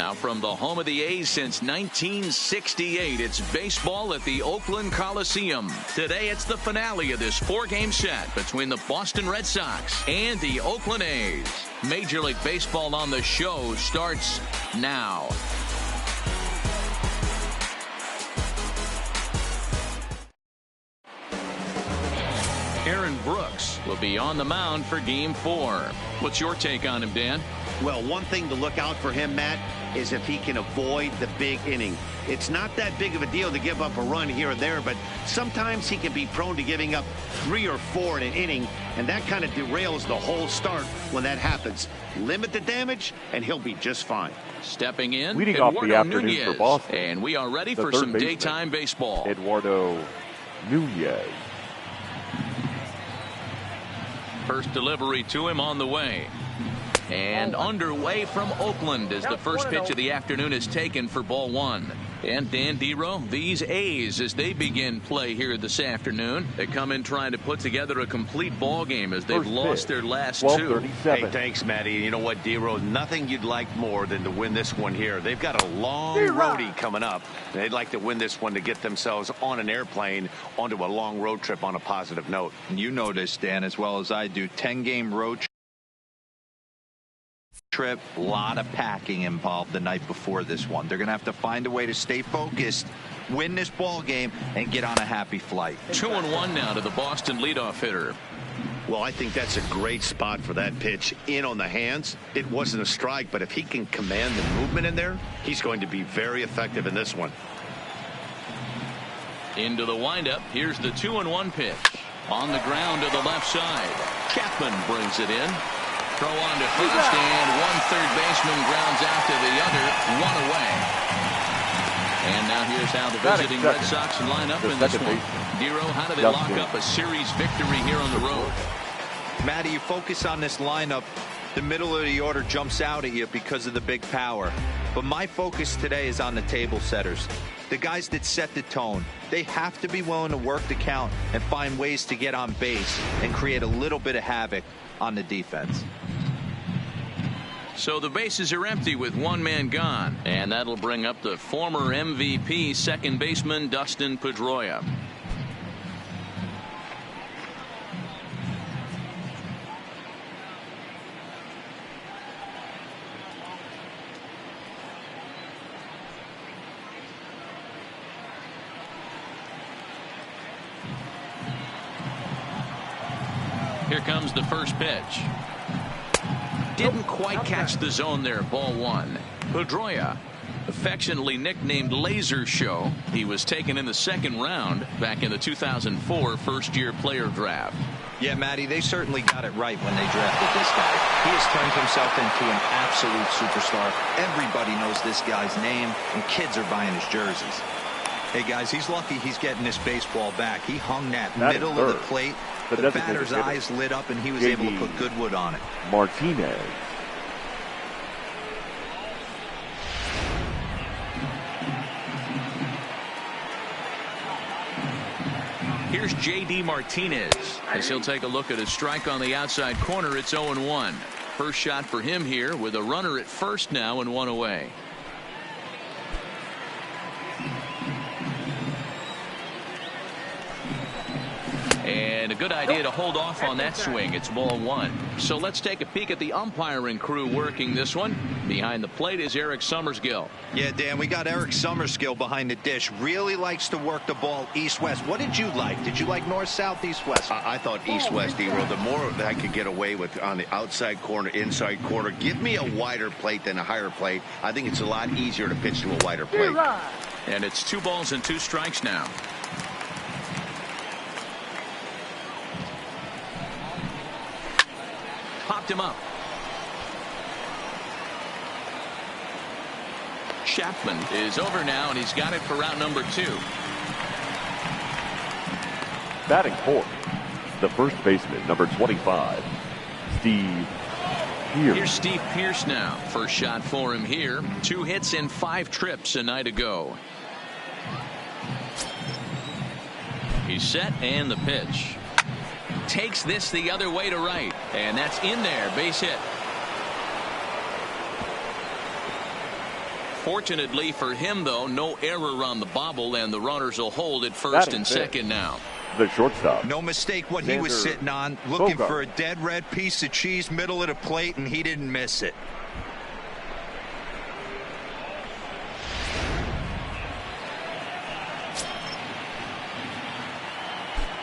Now from the home of the A's since 1968, it's baseball at the Oakland Coliseum. Today it's the finale of this four-game set between the Boston Red Sox and the Oakland A's. Major League Baseball on the show starts now. Aaron Brooks will be on the mound for Game 4. What's your take on him, Dan? Well, one thing to look out for him, Matt, is if he can avoid the big inning. It's not that big of a deal to give up a run here or there, but sometimes he can be prone to giving up 3 or 4 in an inning, and that kind of derails the whole start when that happens. Limit the damage, and he'll be just fine. Stepping in, leading off the afternoon Nunez, for Boston, and we are ready for third some baseman, daytime baseball. Eduardo Nunez. First delivery to him on the way. And underway from Oakland as the first pitch of the afternoon is taken for ball 1. And Dan Dero, these A's, as they begin play here this afternoon, they come in trying to put together a complete ball game as they've lost their last 2. Hey, thanks, Matty. You know what, Dero? Nothing you'd like more than to win this one here. They've got a long roadie coming up. They'd like to win this one to get themselves on an airplane onto a long road trip on a positive note. You know this, Dan, as well as I do. 10-game road trip, a lot of packing involved the night before this one. They're going to have to find a way to stay focused, win this ball game, and get on a happy flight. 2-1 now to the Boston leadoff hitter. Well, I think that's a great spot for that pitch in on the hands. It wasn't a strike, but if he can command the movement in there, he's going to be very effective in this one. Into the windup. Here's the 2-1 pitch. On the ground to the left side. Chapman brings it in. Throw on to first, and one third baseman grounds out to the other, 1 away. And now here's how the visiting Red Sox line up in this one. Dero, how do they lock up a series victory here on the road? Matty, you focus on this lineup, the middle of the order jumps out at you because of the big power. But my focus today is on the table setters. The guys that set the tone. They have to be willing to work the count and find ways to get on base and create a little bit of havoc on the defense. So the bases are empty with one man gone, and that'll bring up the former MVP second baseman Dustin Pedroia. Here comes the first pitch. Didn't quite catch the zone there, ball 1. Pedroia, affectionately nicknamed Laser Show. He was taken in the second round back in the 2004 first-year player draft. Yeah, Matty, they certainly got it right when they drafted this guy. He has turned himself into an absolute superstar. Everybody knows this guy's name, and kids are buying his jerseys. Hey, guys, he's lucky he's getting this baseball back. He hung that middle of the plate. The batter's eyes lit up, and he was able to put good wood on it. Martinez. Here's J.D. Martinez as he'll take a look at a strike on the outside corner. It's 0-1. First shot for him here with a runner at first now and 1 away. And a good idea to hold off on that swing. It's ball 1. So let's take a peek at the umpiring crew working this one. Behind the plate is Eric Summersgill. Yeah, Dan, we got Eric Summersgill behind the dish. Really likes to work the ball east-west. What did you like? Did you like north-south, east-west? I thought east-west, Dero. The more that I could get away with on the outside corner, inside corner, give me a wider plate than a higher plate. I think it's a lot easier to pitch to a wider plate. And it's 2 balls and 2 strikes now. Popped him up. Chapman is over now, and he's got it for round number 2. Batting fourth, the first baseman, number 25, Steve Pearce. Here's Steve Pearce now. First shot for him here. 2 hits and 5 trips a night ago. He's set, and the pitch. Takes this the other way to right, and that's in there. Base hit. Fortunately for him, though, no error on the bobble, and the runners will hold at first and second now. The shortstop. No mistake what he was sitting on, looking for a dead red piece of cheese middle of the plate, and he didn't miss it.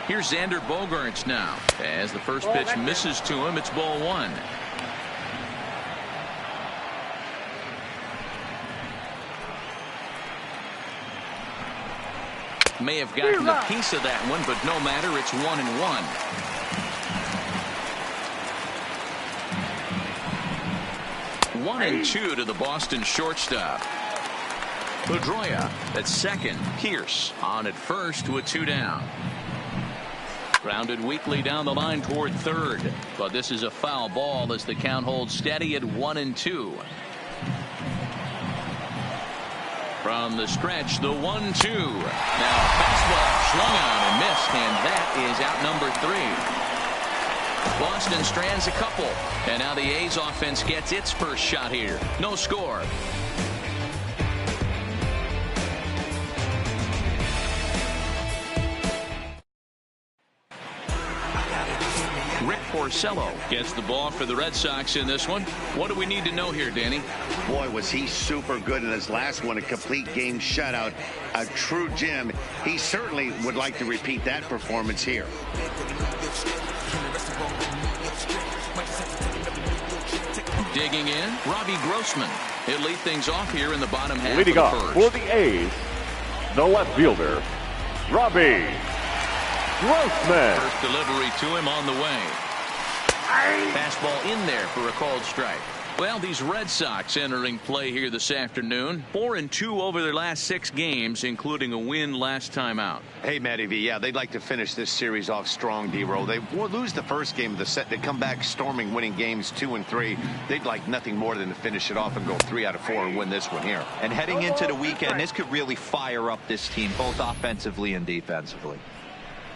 Here's Xander Bogaerts now. As the first pitch misses to him, it's ball one. May have gotten a piece of that one, but no matter, it's 1-1. One and two to the Boston shortstop. Pedroia at second. Pierce on at first with 2 down. Grounded weakly down the line toward third, but this is a foul ball as the count holds steady at 1-2. From the stretch, the 1-2. Now fastball swung on and missed, and that is out number 3. Boston strands a couple, and now the A's offense gets its first shot here. No score. Rick Porcello gets the ball for the Red Sox in this one. What do we need to know here, Danny? Boy, was he super good in his last one, a complete game shutout, a true gem. He certainly would like to repeat that performance here. Digging in, Robbie Grossman. He'll lead things off here in the bottom half Leading of the off first. for the A's, the left fielder, Robbie Grossman. First delivery to him on the way. Fastball in there for a called strike. Well, these Red Sox entering play here this afternoon. 4-2 over their last 6 games, including a win last time out. Hey, Matty V, yeah, they'd like to finish this series off strong, D-Roll. They lose the first game of the set. They come back storming, winning games 2 and 3. They'd like nothing more than to finish it off and go 3 out of 4 and win this one here. And heading into the weekend, this could really fire up this team, both offensively and defensively.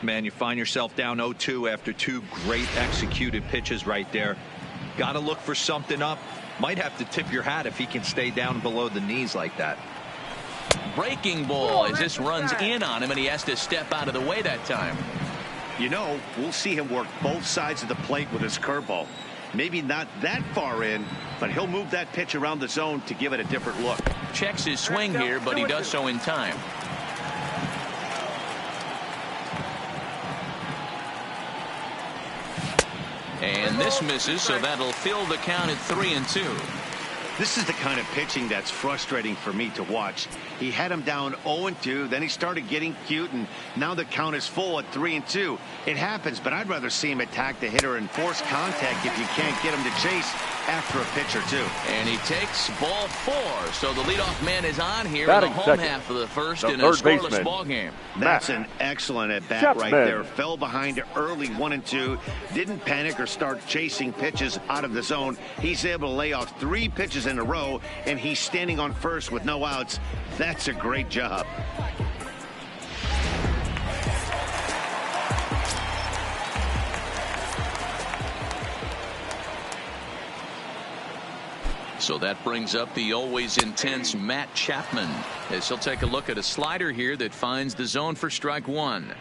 Man, you find yourself down 0-2 after 2 great executed pitches right there. Got to look for something up. Might have to tip your hat if he can stay down below the knees like that. Breaking ball as this runs in on him, and he has to step out of the way that time. You know, we'll see him work both sides of the plate with his curveball. Maybe not that far in, but he'll move that pitch around the zone to give it a different look. Checks his swing here, but he does so in time. And this misses, so that'll fill the count at 3-2. This is the kind of pitching that's frustrating for me to watch. He had him down 0-2, then he started getting cute, and now the count is full at 3-2. It happens, but I'd rather see him attack the hitter and force contact if you can't get him to chase after a pitch or 2. And he takes ball 4, so the leadoff man is on here in the Batting home second, half of the first the in a third scoreless baseman, ball game. That's an excellent at-bat right there. Fell behind early 1-2. Didn't panic or start chasing pitches out of the zone. He's able to lay off 3 pitches in a row, and he's standing on first with no outs. That's a great job. So that brings up the always intense Matt Chapman, as he'll take a look at a slider here that finds the zone for strike 1.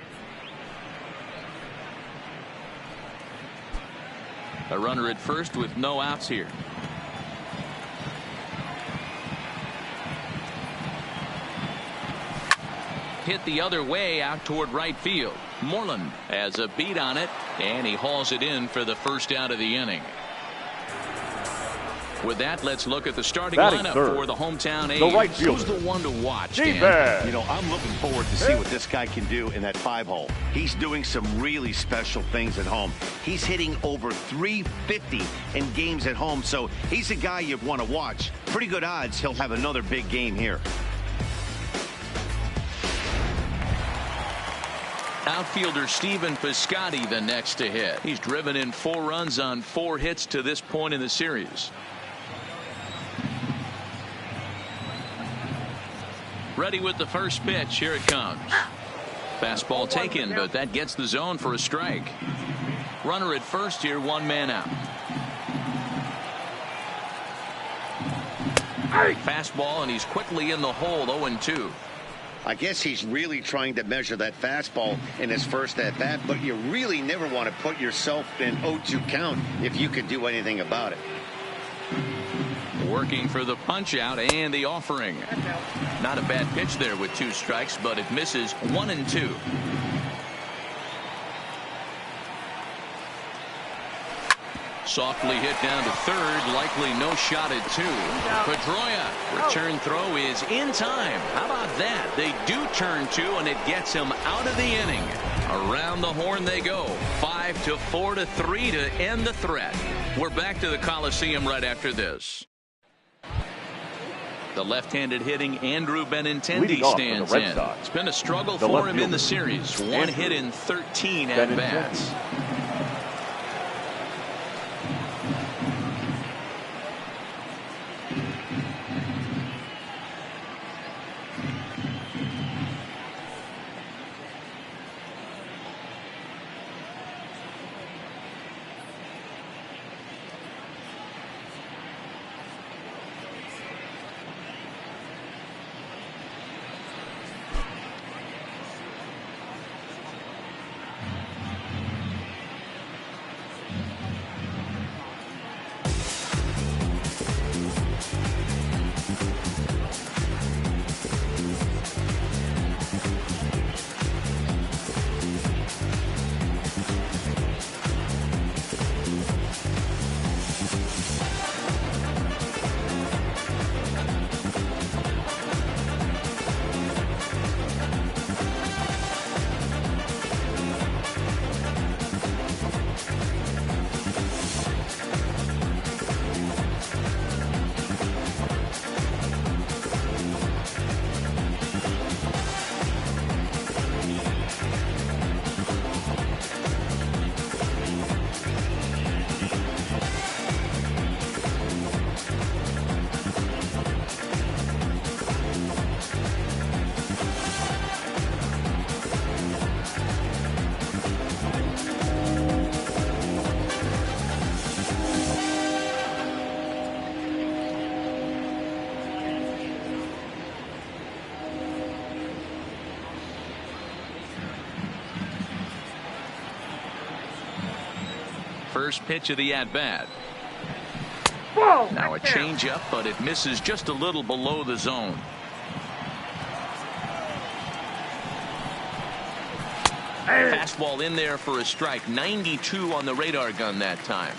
A runner at first with no outs here. Hit the other way out toward right field. Moreland has a beat on it, and he hauls it in for the first out of the inning. With that, let's look at the starting lineup for the hometown A's. The right Who's fielder, the one to watch, Dan? You know, I'm looking forward to see what this guy can do in that 5-hole. He's doing some really special things at home. He's hitting over 350 in games at home, so he's a guy you want to watch. Pretty good odds he'll have another big game here. Outfielder Stephen Piscotty the next to hit. He's driven in 4 runs on 4 hits to this point in the series. Ready with the first pitch. Here it comes. Fastball taken, but that gets the zone for a strike. Runner at first here, 1 man out. Fastball, and he's quickly in the hole, 0-2. I guess he's really trying to measure that fastball in his first at-bat, but you really never want to put yourself in 0-2 count if you can do anything about it. Working for the punch-out and the offering. Not a bad pitch there with 2 strikes, but it misses 1-2. Softly hit down to third, likely no shot at 2. Pedroia, return throw is in time. How about that? They do turn 2, and it gets him out of the inning. Around the horn they go. 5-4-3 to end the threat. We're back to the Coliseum right after this. The left-handed hitting Andrew Benintendi stands in. It's been a struggle for him in the series. 1 hit in 13 at-bats. First pitch of the at-bat. Now a changeup, but it misses just a little below the zone. Fastball in there for a strike. 92 on the radar gun that time.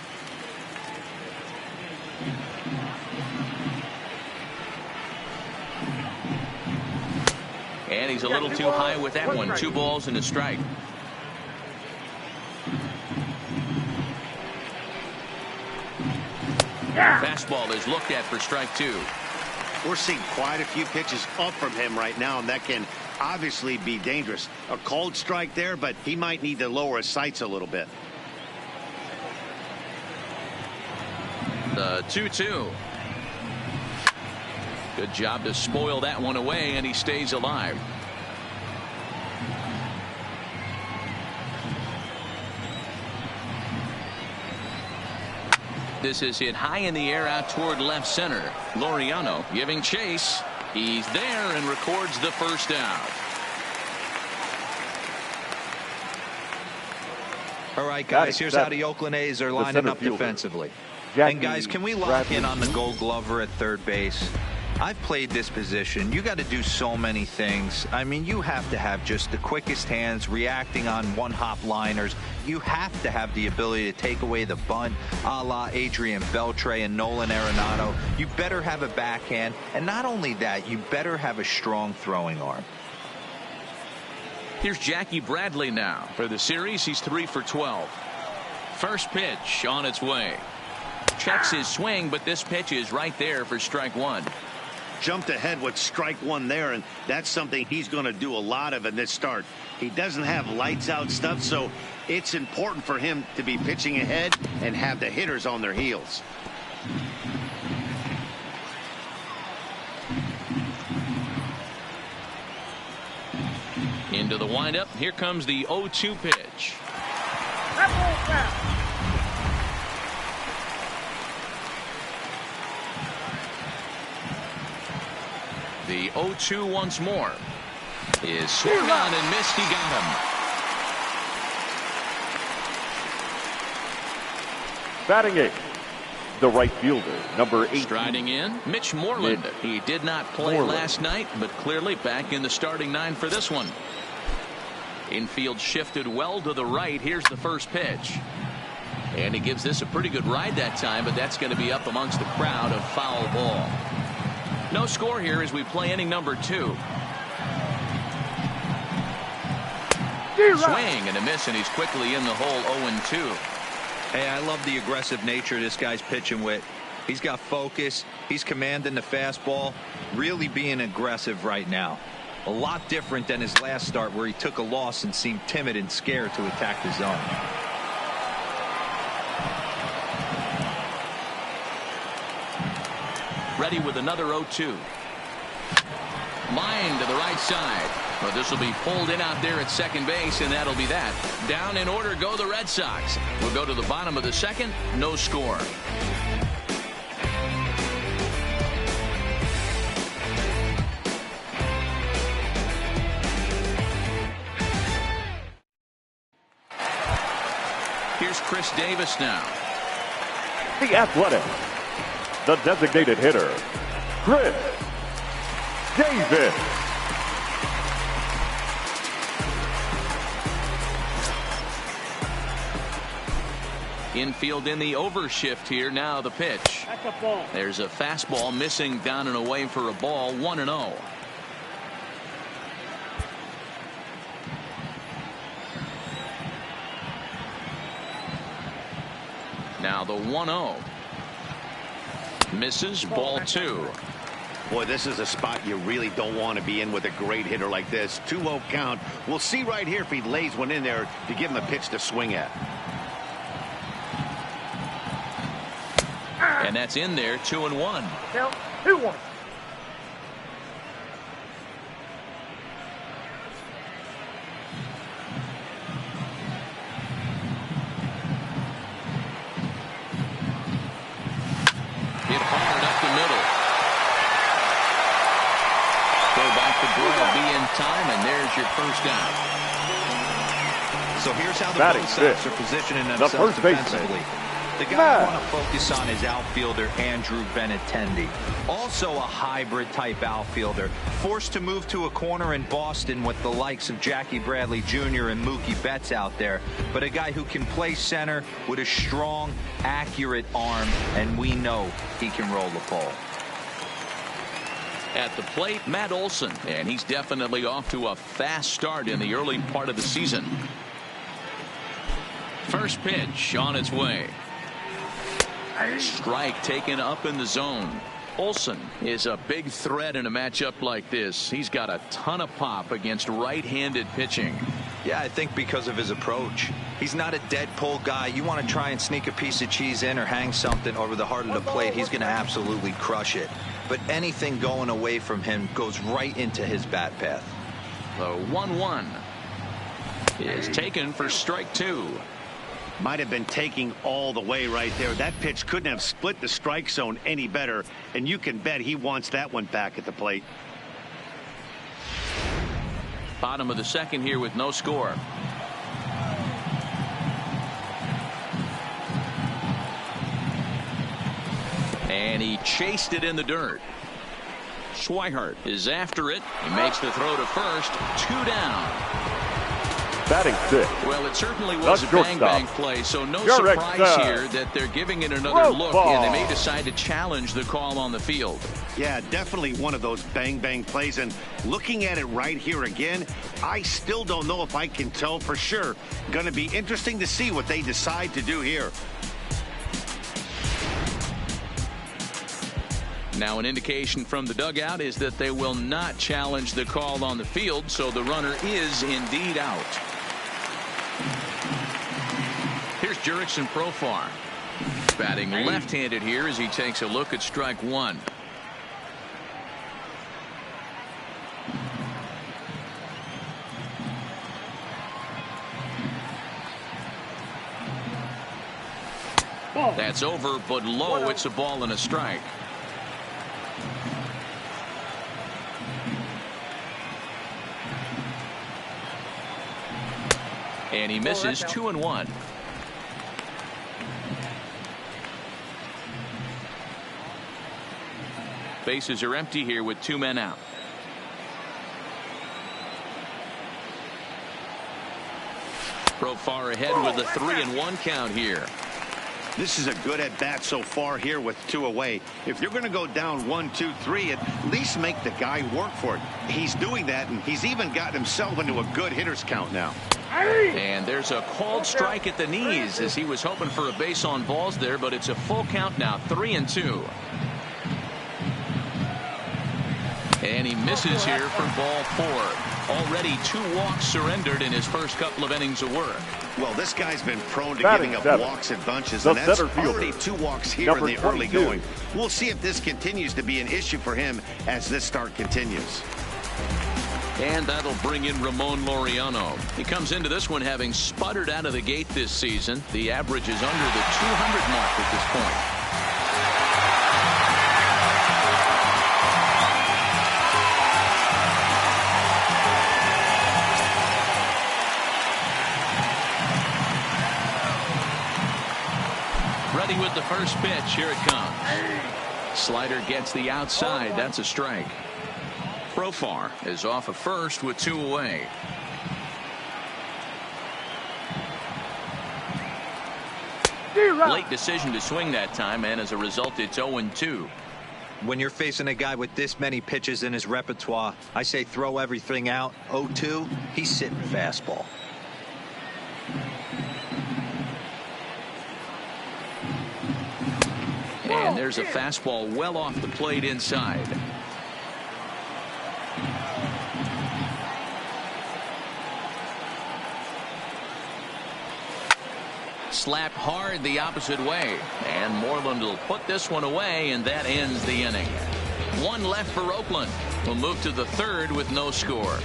And he's a little too high with that one. 2 balls and a strike. Fastball is looked at for strike 2. We're seeing quite a few pitches up from him right now, and that can obviously be dangerous. A called strike there, but he might need to lower his sights a little bit. The 2-2. Good job to spoil that one away, and he stays alive. This is hit high in the air out toward left center. Laureano giving chase. He's there and records the first out. All right, guys, here's how the Oakland A's are lining up defensively. And, guys, can we lock in on the Gold Glover at third base? I've played this position. You got to do so many things. I mean, you have to have just the quickest hands, reacting on one-hop liners. You have to have the ability to take away the bunt, a la Adrian Beltre and Nolan Arenado. You better have a backhand, and not only that, you better have a strong throwing arm. Here's Jackie Bradley now. For the series, he's 3 for 12. First pitch on its way. Checks his swing, but this pitch is right there for strike 1. Jumped ahead with strike 1 there, and that's something he's going to do a lot of in this start. He doesn't have lights out stuff, so it's important for him to be pitching ahead and have the hitters on their heels. Into the windup. Here comes the 0-2 pitch. The 0-2 once more. Is swung on and missed. He got him. Batting eighth, the right fielder, number 8. Striding in, Mitch Moreland. He did not play last night, but clearly back in the starting 9 for this one. Infield shifted well to the right. Here's the first pitch. And he gives this a pretty good ride that time, but that's going to be up amongst the crowd. A foul ball. No score here as we play inning number 2. Swing and a miss, and he's quickly in the hole. 0-2. Hey, I love the aggressive nature this guy's pitching with. He's got focus. He's commanding the fastball. Really being aggressive right now. A lot different than his last start where he took a loss and seemed timid and scared to attack the zone. Ready with another 0-2. Line to the right side. Well, this will be pulled in out there at second base, and that'll be that. Down in order go the Red Sox. We'll go to the bottom of the second. No score. Here's Chris Davis now. The Athletic, the designated hitter, Chris Davis. Infield in the overshift here. Now the pitch. That's a ball. There's a fastball missing down and away for a ball. 1-0. Now the 1-0. Misses. Ball 2. Boy, this is a spot you really don't want to be in with a great hitter like this. 2-0 count. We'll see right here if he lays one in there to give him a pitch to swing at. And that's in there. 2-1. Count 2-1. Hit hard up the middle. Go back to Doyle. Be in time, and there's your first down. So here's how the Batting Red Sox fifth, are positioning the themselves first baseman, defensively. The guy Matt. want to focus on his outfielder, Andrew Benintendi. Also a hybrid type outfielder. Forced to move to a corner in Boston with the likes of Jackie Bradley Jr. and Mookie Betts out there. But a guy who can play center with a strong, accurate arm, and we know he can roll the ball. At the plate, Matt Olson, and he's definitely off to a fast start in the early part of the season. First pitch on its way. Strike taken up in the zone. Olson is a big threat in a matchup like this. He's got a ton of pop against right-handed pitching. Yeah, I think because of his approach. He's not a dead pull guy. You want to try and sneak a piece of cheese in or hang something over the heart of the plate, he's going to absolutely crush it. But anything going away from him goes right into his bat path. The 1-1 is taken for strike 2. Might have been taking all the way right there. That pitch couldn't have split the strike zone any better, and you can bet he wants that one back at the plate. Bottom of the second here with no score. And he chased it in the dirt. Swihart is after it. He makes the throw to first. 2 down. Batting sixth, Well, it certainly was a shortstop, bang play, so no Derek surprise Stead. here that they're giving it another Rope look, ball. and they may decide to challenge the call on the field. Yeah, definitely one of those bang plays, and looking at it right here again, I still don't know if I can tell for sure. Going to be interesting to see what they decide to do here. Now, an indication from the dugout is that they will not challenge the call on the field, so the runner is indeed out. Here's Jurickson Profar. Batting left-handed here as he takes a look at strike 1. That's over, but low. It's a ball and a strike. And he misses 2-1. Bases are empty here with 2 men out. Throw far ahead with a 3-1 count here. This is a good at bat so far here with 2 away. If you're going to go down 1, 2, 3, at least make the guy work for it. He's doing that, and he's even gotten himself into a good hitters count now. And there's a called strike at the knees as he was hoping for a base on balls there, but it's a full count now, 3-2. And he misses here for ball 4. Already 2 walks surrendered in his first couple of innings of work. Well, this guy's been prone to Batting giving up seven. walks in bunches, The and that's center fielder, already 2 walks here number in the early 22. going. We'll see if this continues to be an issue for him as this start continues. And that'll bring in Ramon Laureano. He comes into this one having sputtered out of the gate this season. The average is under the 200 mark at this point. Ready with the first pitch. Here it comes. Slider gets the outside. That's a strike. Profar is off of first with 2 away. Late decision to swing that time, and as a result, it's 0-2. When you're facing a guy with this many pitches in his repertoire, I say throw everything out. 0-2, he's sitting fastball. And there's a fastball well off the plate inside. Slapped hard the opposite way. And Moreland will put this one away, and that ends the inning. 1 left for Oakland. We'll move to the 3rd with no score.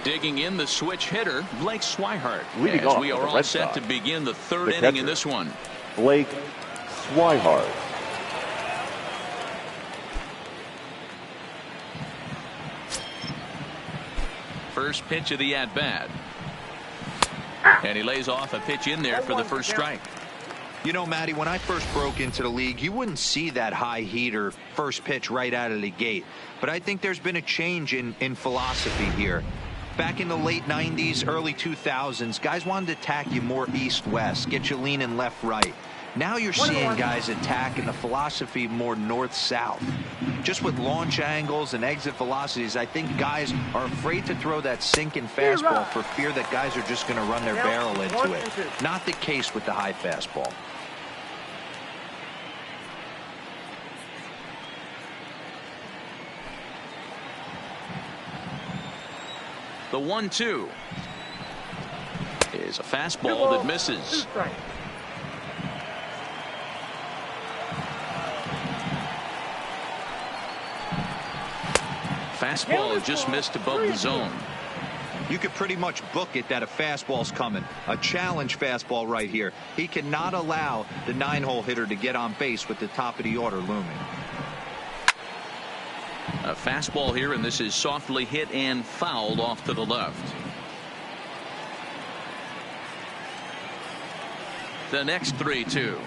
Digging in the switch hitter, Blake Swihart. Leading As off we for are the all Red set Sox, to begin the 3rd the inning in catcher, this one. Blake Swihart. First pitch of the at-bat. And he lays off a pitch in there for the first strike. You know, Matty, when I first broke into the league, you wouldn't see that high heater first pitch right out of the gate. But I think there's been a change in philosophy here. Back in the late 90s, early 2000s, guys wanted to attack you more east-west, get you leaning left-right. Now you're seeing guys attack in the philosophy more north-south. Just with launch angles and exit velocities, I think guys are afraid to throw that sinking fastball for fear that guys are just going to run their barrel into it. Not the case with the high fastball. The 1-2 is a fastball that misses. Fastball just missed above the zone. You could pretty much book it that a fastball's coming. A challenge fastball right here. He cannot allow the 9-hole hitter to get on base with the top of the order looming. A fastball here, and this is softly hit and fouled off to the left. The next 3-2.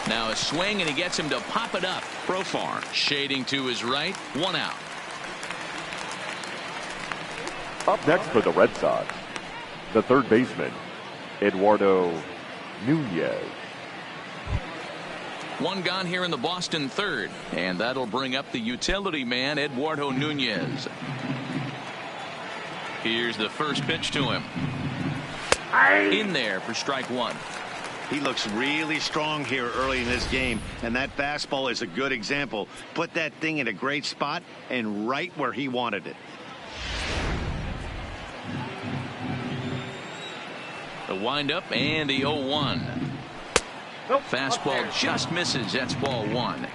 Now a swing, and he gets him to pop it up. Profar shading to his right. 1 out. Up next for the Red Sox, the 3rd baseman, Eduardo Nunez. 1 gone here in the Boston 3rd, and that'll bring up the utility man, Eduardo Nunez. Here's the first pitch to him. In there for strike 1. He looks really strong here early in this game, and that fastball is a good example. Put that thing in a great spot and right where he wanted it. The windup and the 0-1. Fastball just misses. That's ball 1.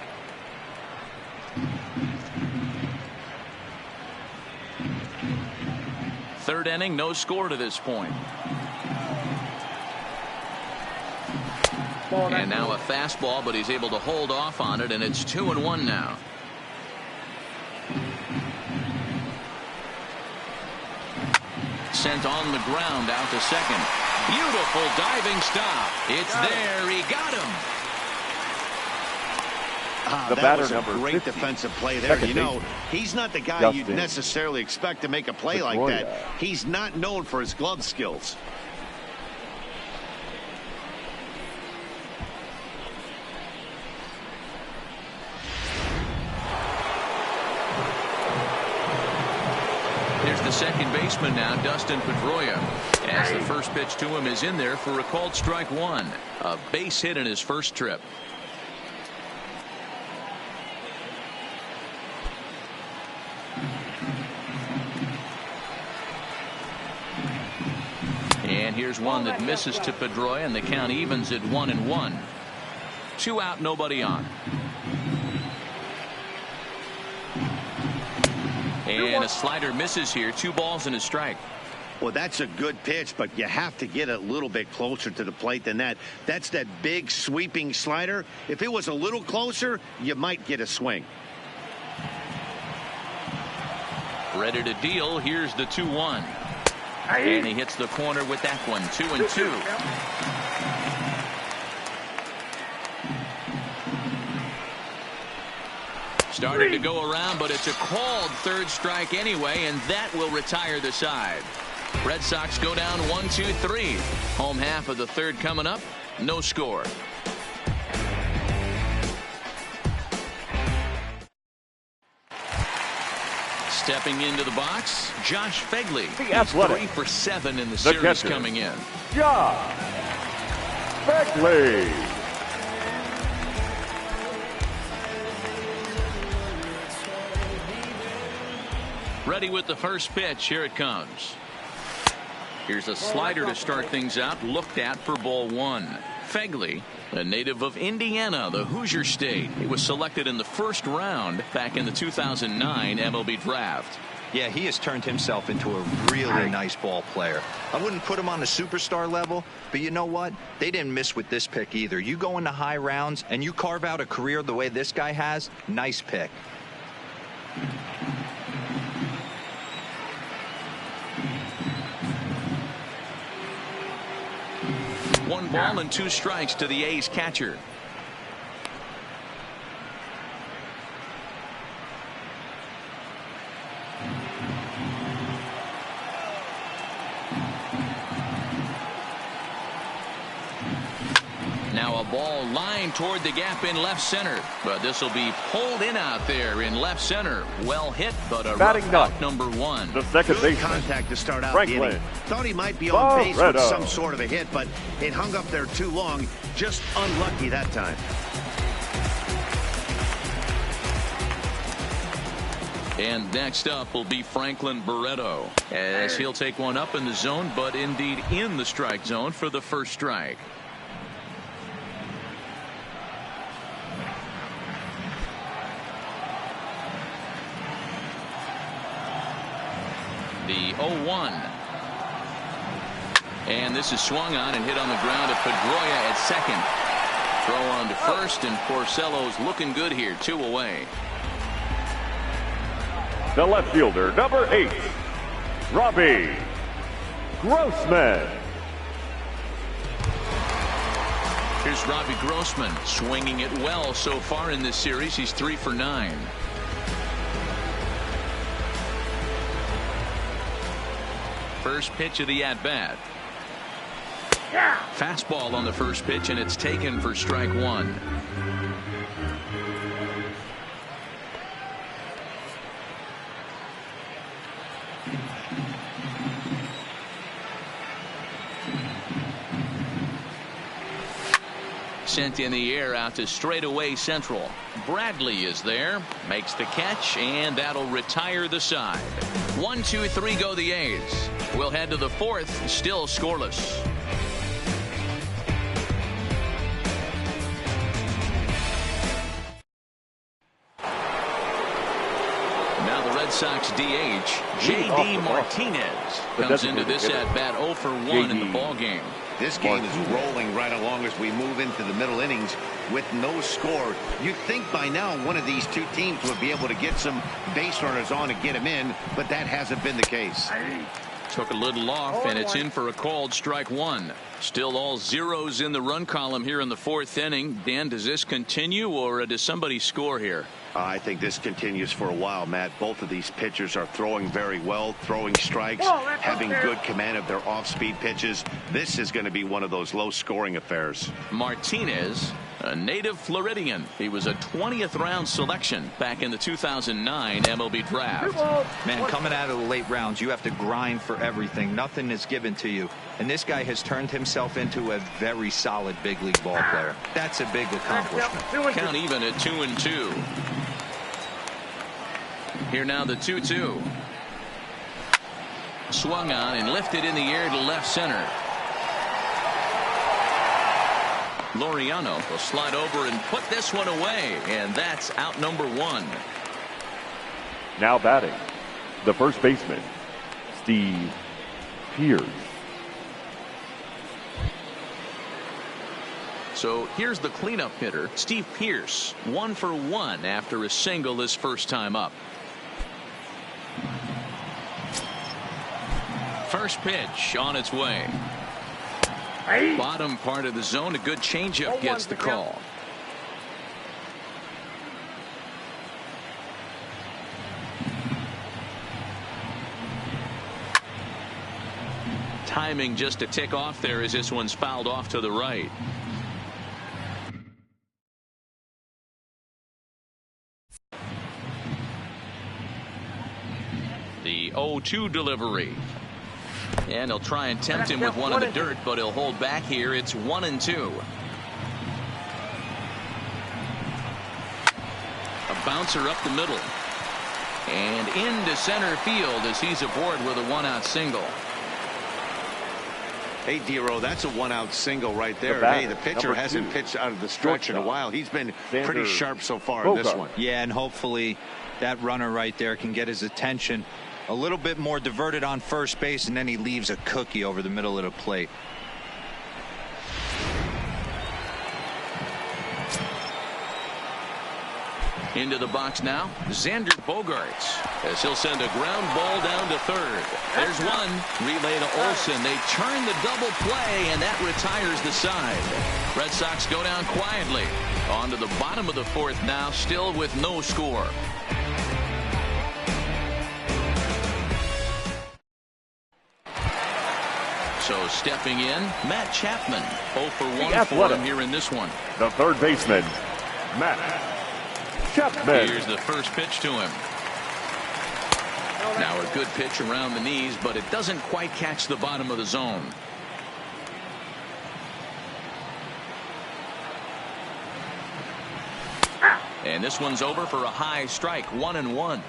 Third inning, no score to this point. And now a fastball, but he's able to hold off on it, and it's 2-1 now. Sent on the ground out to second. Beautiful diving stop. It's there. He got him. That was a great defensive play there. You know, he's not the guy you'd necessarily expect to make a play like that. He's not known for his glove skills. Here's the second baseman now, Dustin Pedroia, as the first pitch to him is in there for a called strike one. A base hit in his first trip. And here's one that misses to Pedroia, and the count evens at 1-1. 2 out, nobody on. And a slider misses here. 2 balls and a strike. Well, that's a good pitch, but you have to get a little bit closer to the plate than that. That's that big sweeping slider. If it was a little closer, you might get a swing. Ready to deal. Here's the 2-1. And he hits the corner with that one. 2-2. Starting to go around, but it's a called third strike anyway, and that will retire the side. Red Sox go down 1-2-3. Home half of the third coming up. No score. Stepping into the box, Josh Phegley. He's 3 for 7 in the series coming in. Josh Phegley. Ready with the first pitch. Here it comes. Here's a slider to start things out. Looked at for ball 1. Phegley, a native of Indiana, the Hoosier State. He was selected in the first round back in the 2009 MLB draft. Yeah, he has turned himself into a really nice ball player. I wouldn't put him on the superstar level, but you know what? They didn't miss with this pick either. You go into high rounds and you carve out a career the way this guy has. Nice pick. 1 ball and 2 strikes to the A's catcher. Now a ball lined toward the gap in left center, but this will be pulled in out there in left center. Well hit, but a rough out number 1. The second Good baseman, contact to start out Franklin. the inning. Thought he might be on base with some sort of a hit, but it hung up there too long. Just unlucky that time. And next up will be Franklin Barreto, as he'll take one up in the zone, but indeed in the strike zone for the first strike. The 0-1. And this is swung on and hit on the ground to Pedroia at second. Throw on to first, and Porcello's looking good here. 2 away. The left fielder, number 8, Robbie Grossman. Here's Robbie Grossman swinging it well so far in this series. He's 3 for 9. First pitch of the at-bat. Fastball on the first pitch, and it's taken for strike 1. Sent in the air out to straightaway central. Bradley is there, makes the catch, and that'll retire the side. 1, 2, 3 go the A's. We'll head to the 4th, still scoreless. Now the Red Sox DH, J.D. Martinez, comes into this at bat 0 for 1 in the ball game. This game is rolling right along as we move into the middle innings with no score. You'd think by now one of these two teams would be able to get some base runners on and get them in, but that hasn't been the case. Took a little off, and it's in for a called strike one. Still all zeros in the run column here in the fourth inning. Dan, does this continue, or does somebody score here? I think this continues for a while, Matt. Both of these pitchers are throwing very well, throwing strikes, having good command of their off-speed pitches. This is going to be one of those low-scoring affairs. Martinez, a native Floridian. He was a 20th round selection back in the 2009 MLB draft. Man, coming out of the late rounds, you have to grind for everything. Nothing is given to you. And this guy has turned himself into a very solid big league ball player. That's a big accomplishment. Count even at 2-2. Here now the 2-2. Swung on and lifted in the air to left center. Laureano will slide over and put this one away, and that's out number one. Now batting, the first baseman, Steve Pearce. So here's the cleanup hitter, Steve Pearce, 1 for 1 after a single his first time up. First pitch on its way. Bottom part of the zone, a good changeup gets the call. Timing just a tick off there as this one's fouled off to the right. The 0-2 delivery. And he'll try and tempt him with one in the dirt, but he'll hold back here. It's 1-2. A bouncer up the middle. And into center field as he's aboard with a one-out single. Hey, Dero, that's a one-out single right there. Hey, the pitcher hasn't pitched out of the stretch in a while. He's been pretty sharp so far in this one. Yeah, and hopefully that runner right there can get his attention. A little bit more diverted on first base, and then he leaves a cookie over the middle of the plate. Into the box now, Xander Bogaerts, as he'll send a ground ball down to third. There's one. Relay to Olsen. They turn the double play, and that retires the side. Red Sox go down quietly. On to the bottom of the fourth now, still with no score. So stepping in, Matt Chapman, 0 for 1 for him here in this one. The third baseman, Matt Chapman. Here's the first pitch to him. Now a good pitch around the knees, but it doesn't quite catch the bottom of the zone. And this one's over for a high strike, 1-1.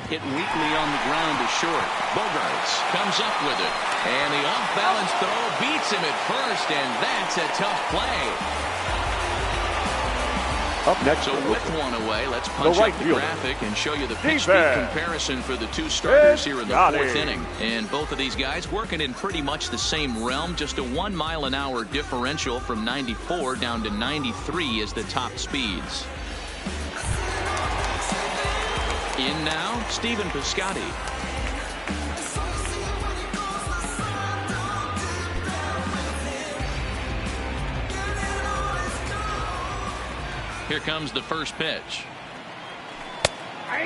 Hit weakly on the ground to short. Bogaerts comes up with it. And the off-balance throw beats him at first, and that's a tough play. Up next, so with one away, let's punch up the graphic and show you the pitch speed comparison for the two starters here in the fourth inning. And both of these guys working in pretty much the same realm. Just a 1 mile-an-hour differential from 94 down to 93 is the top speeds. In now, Stephen Piscotty. Here comes the first pitch.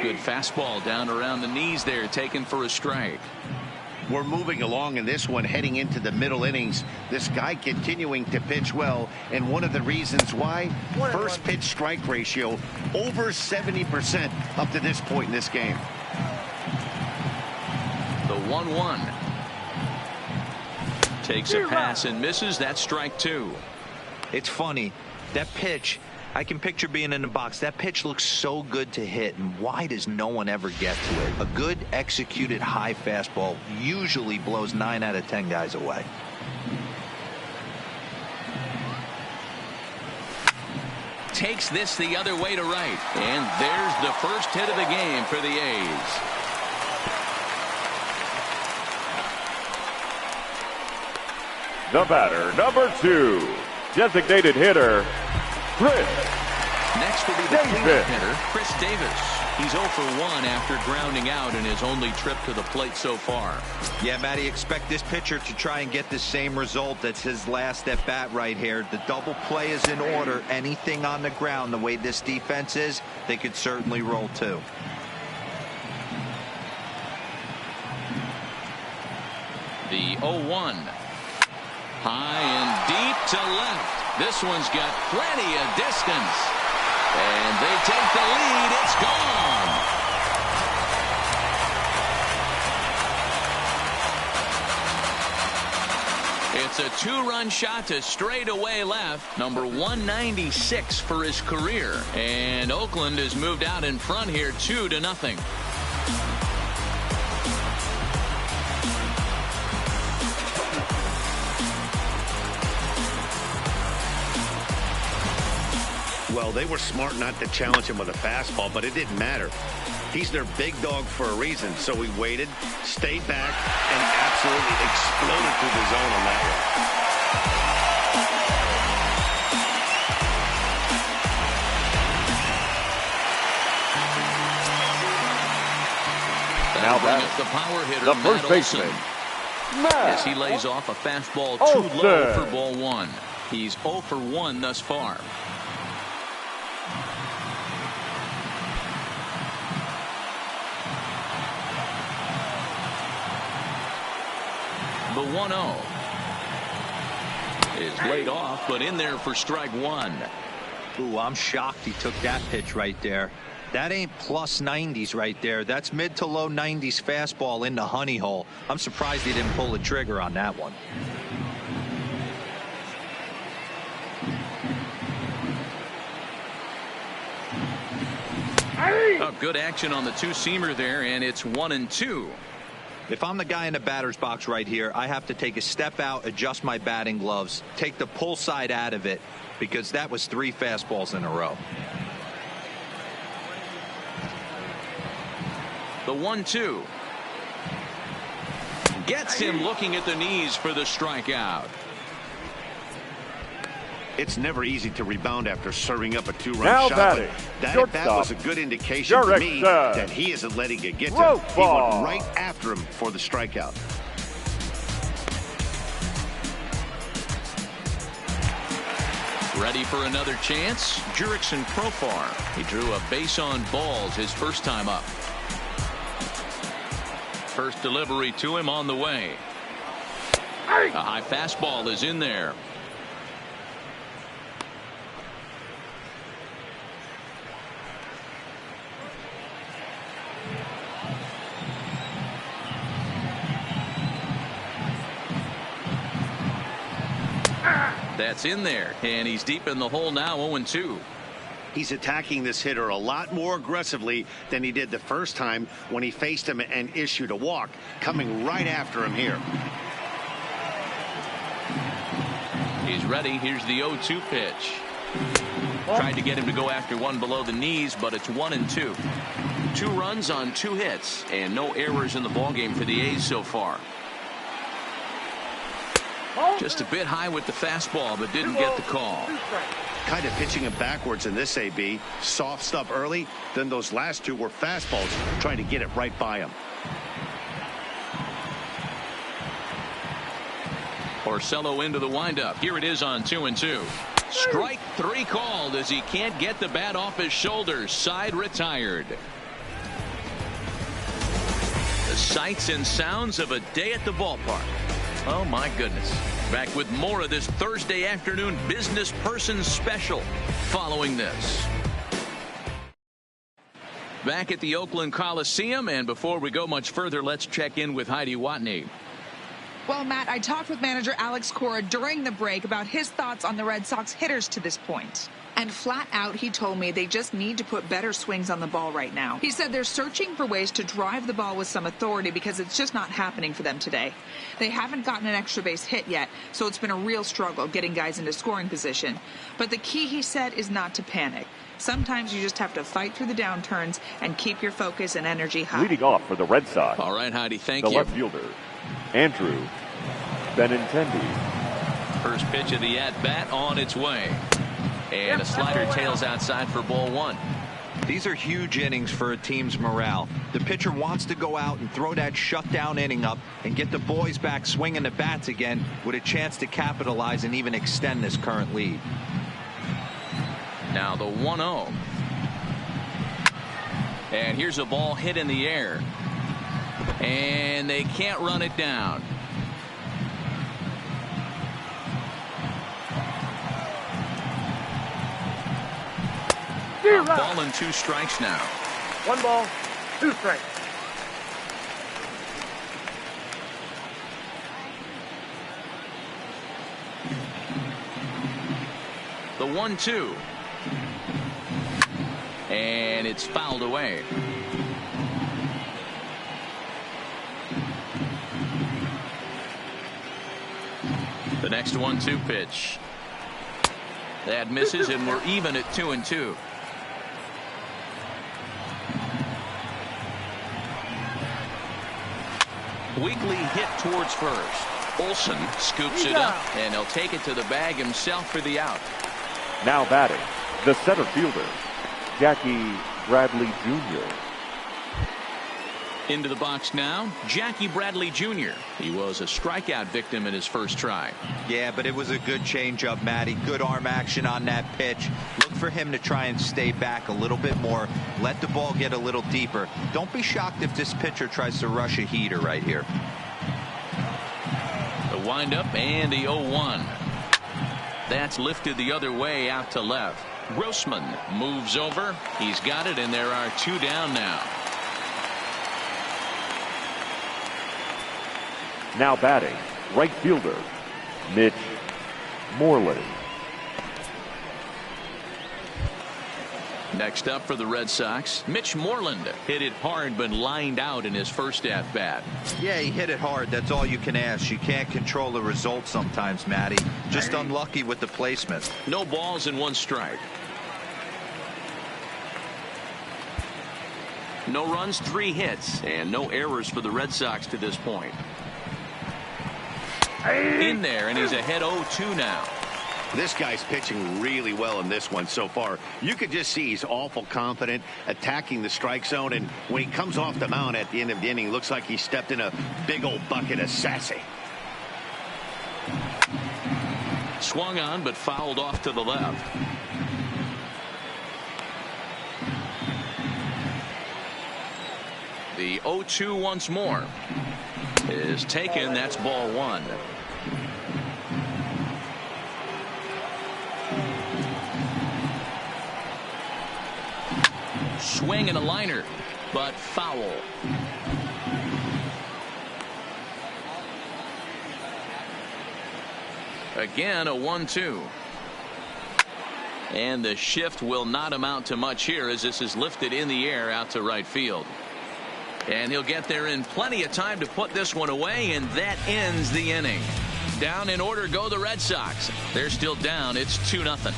Good fastball down around the knees there, taken for a strike. We're moving along in this one, heading into the middle innings. This guy continuing to pitch well, and one of the reasons why, first pitch strike ratio over 70% up to this point in this game. The 1-1 takes a pass and misses. That's strike two. It's funny, that pitch, I can picture being in the box. That pitch looks so good to hit, and why does no one ever get to it? A good executed high fastball usually blows 9 out of 10 guys away. takes this the other way to right. And there's the first hit of the game for the A's. The batter, number 2, designated hitter, Chris. Next will be the cleanup hitter, Chris Davis. He's 0 for 1 after grounding out in his only trip to the plate so far. Yeah, Matty, expect this pitcher to try and get the same result. That's his last at bat right here. The double play is in order. Anything on the ground, the way this defense is, they could certainly roll too. The 0-1. High and deep to left. This one's got plenty of distance. And they take the lead. It's gone. It's a 2-run shot to straightaway left. Number 196 for his career. And Oakland has moved out in front here 2-0. Well, they were smart not to challenge him with a fastball, but it didn't matter. He's their big dog for a reason, so he waited, stayed back, and absolutely exploded through the zone on that one. Now bring up the power hitter, the first baseman, as he lays off a fastball too low for ball 1. He's 0 for 1 thus far. The 1-0 is laid off, but in there for strike 1. Ooh, I'm shocked he took that pitch right there. That ain't plus 90s right there. That's mid to low 90s fastball in the honey hole. I'm surprised he didn't pull the trigger on that one. Oh, good action on the two-seamer there, and it's 1-2. If I'm the guy in the batter's box right here, I have to take a step out, adjust my batting gloves, take the pull side out of it, because that was 3 fastballs in a row. The 1-2 gets him looking at the knees for the strikeout. It's never easy to rebound after serving up a 2-run Now shot. batting, That was a good indication to me that he isn't letting it get to him. He went right after him for the strikeout. Ready for another chance? Jurickson Profar. He drew a base on balls his first time up. First delivery to him on the way. A high fastball is in there. That's in there, and he's deep in the hole now, 0-2. He's attacking this hitter a lot more aggressively than he did the first time when he faced him and issued a walk, coming right after him here. He's ready. Here's the 0-2 pitch. Tried to get him to go after one below the knees, but it's 1-2. 2 runs on 2 hits, and no errors in the ballgame for the A's so far. Just a bit high with the fastball, but didn't get the call. Kind of pitching him backwards in this AB. Soft stuff early, then those last 2 were fastballs, trying to get it right by him. Porcello into the windup. Here it is on 2-2. Strike 3 called as he can't get the bat off his shoulders. Side retired. The sights and sounds of a day at the ballpark. Oh, my goodness. Back with more of this Thursday afternoon business person special following this. Back at the Oakland Coliseum, and before we go much further, let's check in with Heidi Watney. Well, Matt, I talked with manager Alex Cora during the break about his thoughts on the Red Sox hitters to this point. And flat out, he told me they just need to put better swings on the ball right now. He said they're searching for ways to drive the ball with some authority because it's just not happening for them today. They haven't gotten an extra base hit yet, so it's been a real struggle getting guys into scoring position. But the key, he said, is not to panic. Sometimes you just have to fight through the downturns and keep your focus and energy high. Leading off for the Red Sox. All right, Heidi, thank the you. left fielder, Andrew Benintendi. First pitch of the at-bat on its way. And a slider tails outside for ball one. These are huge innings for a team's morale. The pitcher wants to go out and throw that shutdown inning up and get the boys back swinging the bats again with a chance to capitalize and even extend this current lead. Now the 1-0. And here's a ball hit in the air. And they can't run it down. Ball and 2 strikes now. 1 ball, 2 strikes. The 1-2. And it's fouled away. The next 1-2 pitch. That misses, and we're even at 2-2. Weakly hit towards first. Olsen scoops it up, and he'll take it to the bag himself for the out. Now batting, the center fielder, Jackie Bradley Jr. Into the box now, Jackie Bradley Jr. He was a strikeout victim in his first try. Yeah, but it was a good changeup, Matty. Good arm action on that pitch. Look for him to try and stay back a little bit more. Let the ball get a little deeper. Don't be shocked if this pitcher tries to rush a heater right here. The windup and the 0-1. That's lifted the other way out to left. Grossman moves over. He's got it, and there are 2 down now. Now batting, right fielder, Mitch Moreland. Next up for the Red Sox, Mitch Moreland hit it hard but lined out in his first at-bat. Yeah, he hit it hard. That's all you can ask. You can't control the result sometimes, Matty. Just unlucky with the placement. No balls and 1 strike. No runs, 3 hits, and no errors for the Red Sox to this point. In there, and he's ahead 0-2 now. This guy's pitching really well in this one so far. You could just see he's awful confident attacking the strike zone, and when he comes off the mound at the end of the inning, looks like he stepped in a big old bucket of sassy. Swung on but fouled off to the left. The 0-2 once more is taken. That's ball 1. Swing and a liner, but foul. Again, a 1-2. And the shift will not amount to much here as this is lifted in the air out to right field. And he'll get there in plenty of time to put this one away, and that ends the inning. Down in order go the Red Sox. They're still down. It's 2-0.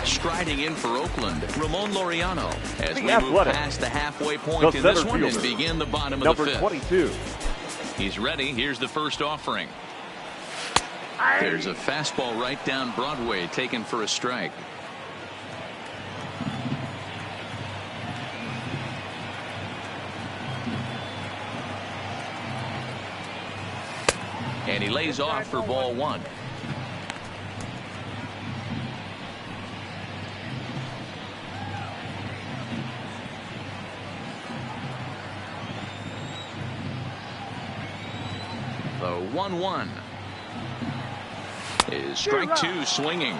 Striding in for Oakland, Ramon Laureano, as we move past the halfway point in this one and begin the bottom of the 5th. Number 22. He's ready. Here's the first offering. There's a fastball right down Broadway taken for a strike. And he lays off for ball 1. The 1-1 is strike 2 swinging.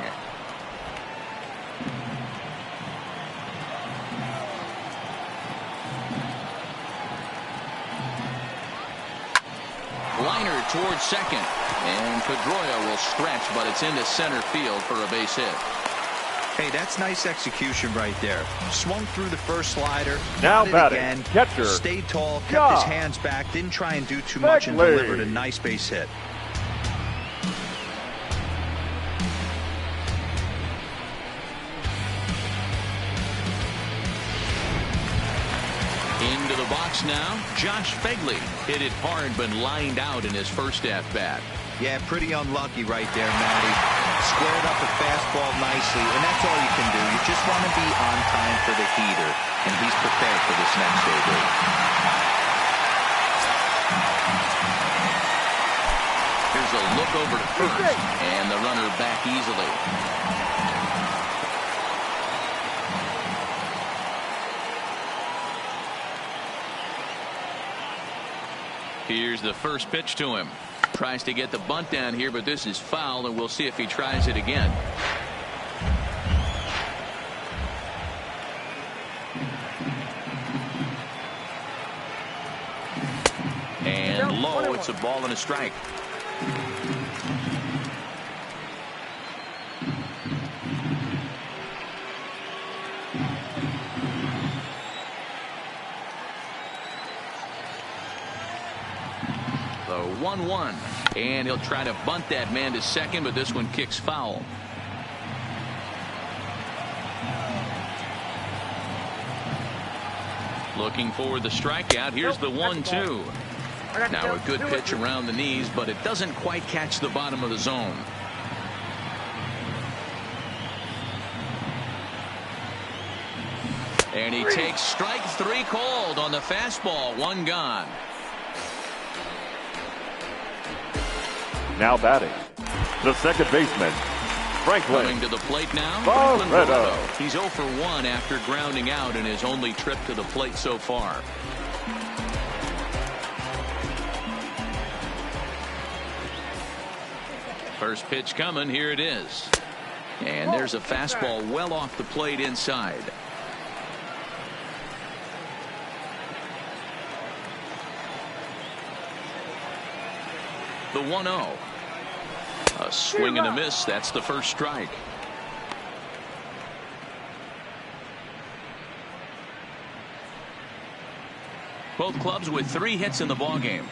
Liner towards second, And Pedroia will stretch, but it's into center field for a base hit. Hey, that's nice execution right there. Swung through the first slider. Now got it batting, again. catcher. Stayed tall, kept his hands back, didn't try and do too much, and delivered a nice base hit. Into the box now, Josh Fegley hit it hard but lined out in his first at-bat. Yeah, pretty unlucky right there, Matty. Squared up the fastball nicely, and that's all you can do. You just want to be on time for the heater, and he's prepared for this next over. Here's a look over to first, and the runner back easily. Here's the first pitch to him. Tries to get the bunt down here, but this is foul, and we'll see if he tries it again. And low, it's a ball and a strike. The 1-1, and he'll try to bunt that man to second, but this one kicks foul. Looking for the strikeout. Here's the 1-2. Now a good pitch around the knees, but it doesn't quite catch the bottom of the zone. And he takes strike 3 called on the fastball. 1 gone. Now batting, the second baseman, Franklin. Coming to the plate now, Barreto. He's 0 for 1 after grounding out in his only trip to the plate so far. First pitch coming, here it is. And there's a fastball well off the plate inside. The 1-0. A swing and a miss. That's the first strike. Both clubs with 3 hits in the ballgame.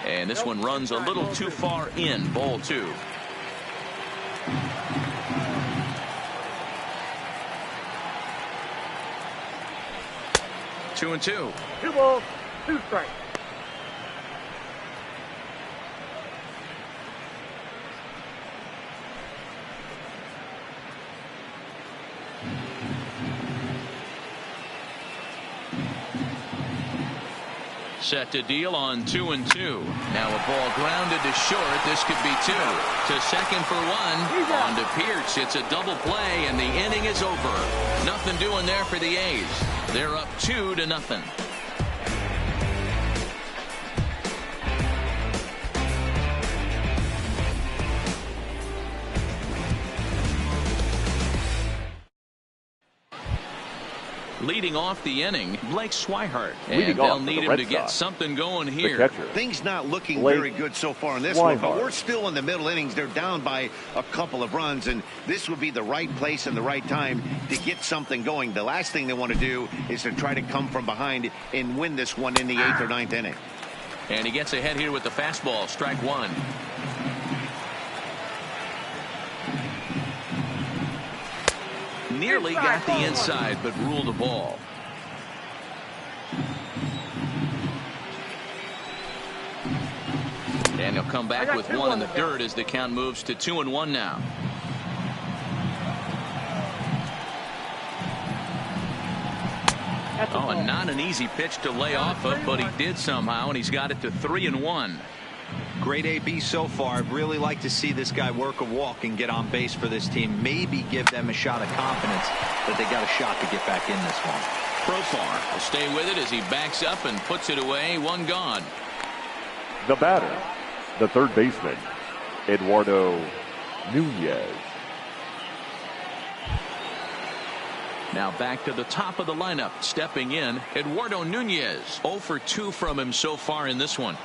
And this one runs a little too far in. Ball 2. Two and 2. 2 balls, 2 strikes. Set to deal on 2 and 2. Now a ball grounded to short. This could be 2. To second for 1. On to Pierce. It's a double play, and the inning is over. Nothing doing there for the A's. They're up 2-0. Leading off the inning, Blake Swihart. And they'll need him to get something going here. Things not looking very good so far in this one, but we're still in the middle innings. They're down by a couple of runs, and this would be the right place and the right time to get something going. The last thing they want to do is to try to come from behind and win this one in the 8th or 9th inning. And he gets ahead here with the fastball. Strike 1. Nearly got the inside, but ruled the ball. And he'll come back with 1 in the dirt as the count moves to 2-1 now. Oh, and not an easy pitch to lay off of, but he did somehow, and he's got it to 3-1. Great AB so far. I'd really like to see this guy work a walk and get on base for this team. Maybe give them a shot of confidence that they got a shot to get back in this one. Profar will stay with it as he backs up and puts it away. 1 gone. The batter, the third baseman, Eduardo Nunez. Now back to the top of the lineup. Stepping in, Eduardo Nunez. 0 for 2 from him so far in this one.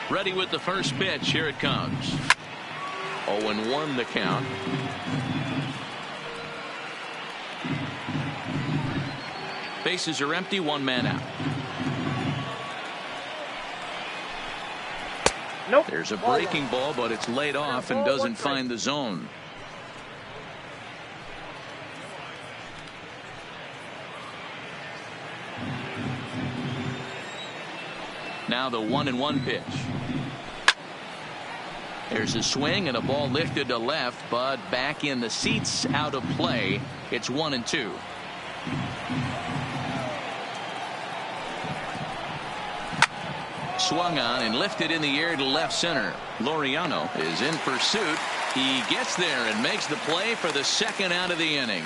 Ready with the first pitch. Here it comes. 0-1 the count. Bases are empty. One man out. Nope. There's a breaking ball, but it's laid off and doesn't find the zone. Now the 1-1 pitch. There's a swing and a ball lifted to left, but back in the seats, out of play. It's 1-2. Swung on and lifted in the air to left center. Laureano is in pursuit. He gets there and makes the play for the second out of the inning.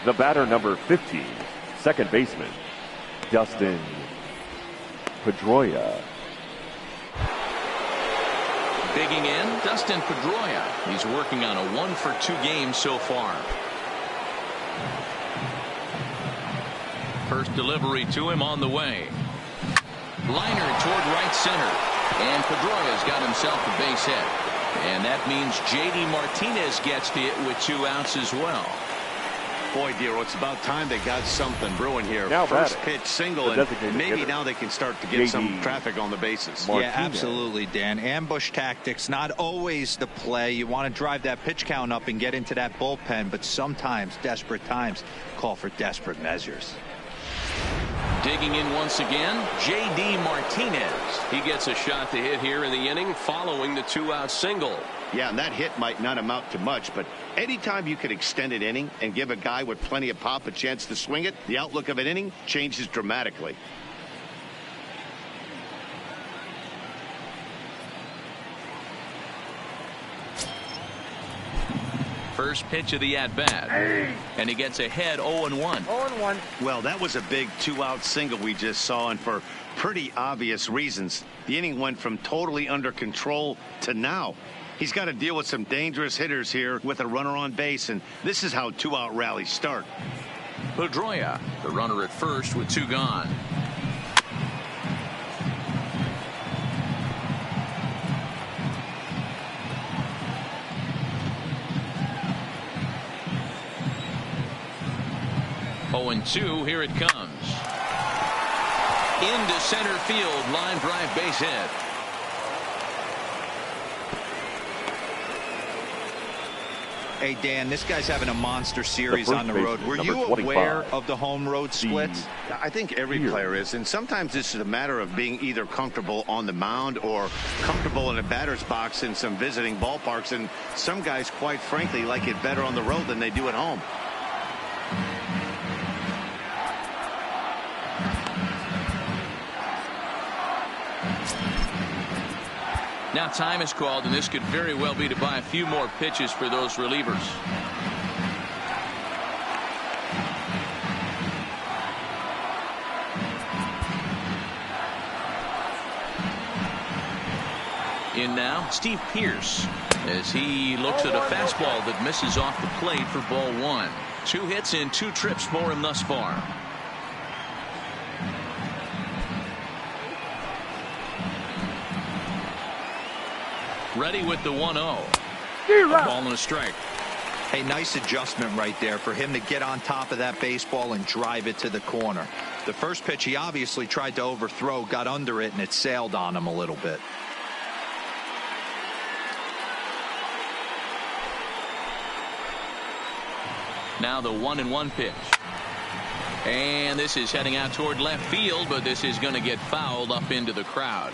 The batter, number 15, second baseman, Dustin Pedroia. Digging in, Dustin Pedroia. He's working on a 1 for 2 game so far. First delivery to him on the way. Liner toward right center. And Pedroia's got himself a base hit. And that means J.D. Martinez gets to it with 2 outs as well. Boy, Dero, it's about time they got something brewing here. Now First batting, pitch single, the and maybe hitter, now they can start to get some J.D. traffic on the bases. Martinez. Yeah, absolutely, Dan. Ambush tactics, not always the play. You want to drive that pitch count up and get into that bullpen, but sometimes desperate times call for desperate measures. Digging in once again, J.D. Martinez. He gets a shot to hit here in the inning following the 2-out single. Yeah, and that hit might not amount to much, but anytime you can extend an inning and give a guy with plenty of pop a chance to swing it, the outlook of an inning changes dramatically. First pitch of the at-bat. And he gets ahead 0-1. 0-1. Well, that was a big 2-out single we just saw, and for pretty obvious reasons. The inning went from totally under control to now. He's got to deal with some dangerous hitters here with a runner on base, and this is how 2-out rallies start. Pedroia, the runner at first with 2 gone. Oh, and 2, here it comes. Into center field, line drive base hit. Hey, Dan, this guy's having a monster series on the road. Were you 25, aware of the home road splits? I think every player is, and sometimes this is a matter of being either comfortable on the mound or comfortable in a batter's box in some visiting ballparks, and some guys, quite frankly, like it better on the road than they do at home. Now time is called, and this could very well be to buy a few more pitches for those relievers. In now, Steve Pearce, as he looks at a fastball that misses off the plate for ball 1. 2 hits and 2 trips for him thus far. Ready with the 1-0. A ball and a strike. Hey, nice adjustment right there for him to get on top of that baseball and drive it to the corner. The first pitch he obviously tried to overthrow, got under it, and it sailed on him a little bit. Now the 1-1 pitch. And this is heading out toward left field, but this is going to get fouled up into the crowd.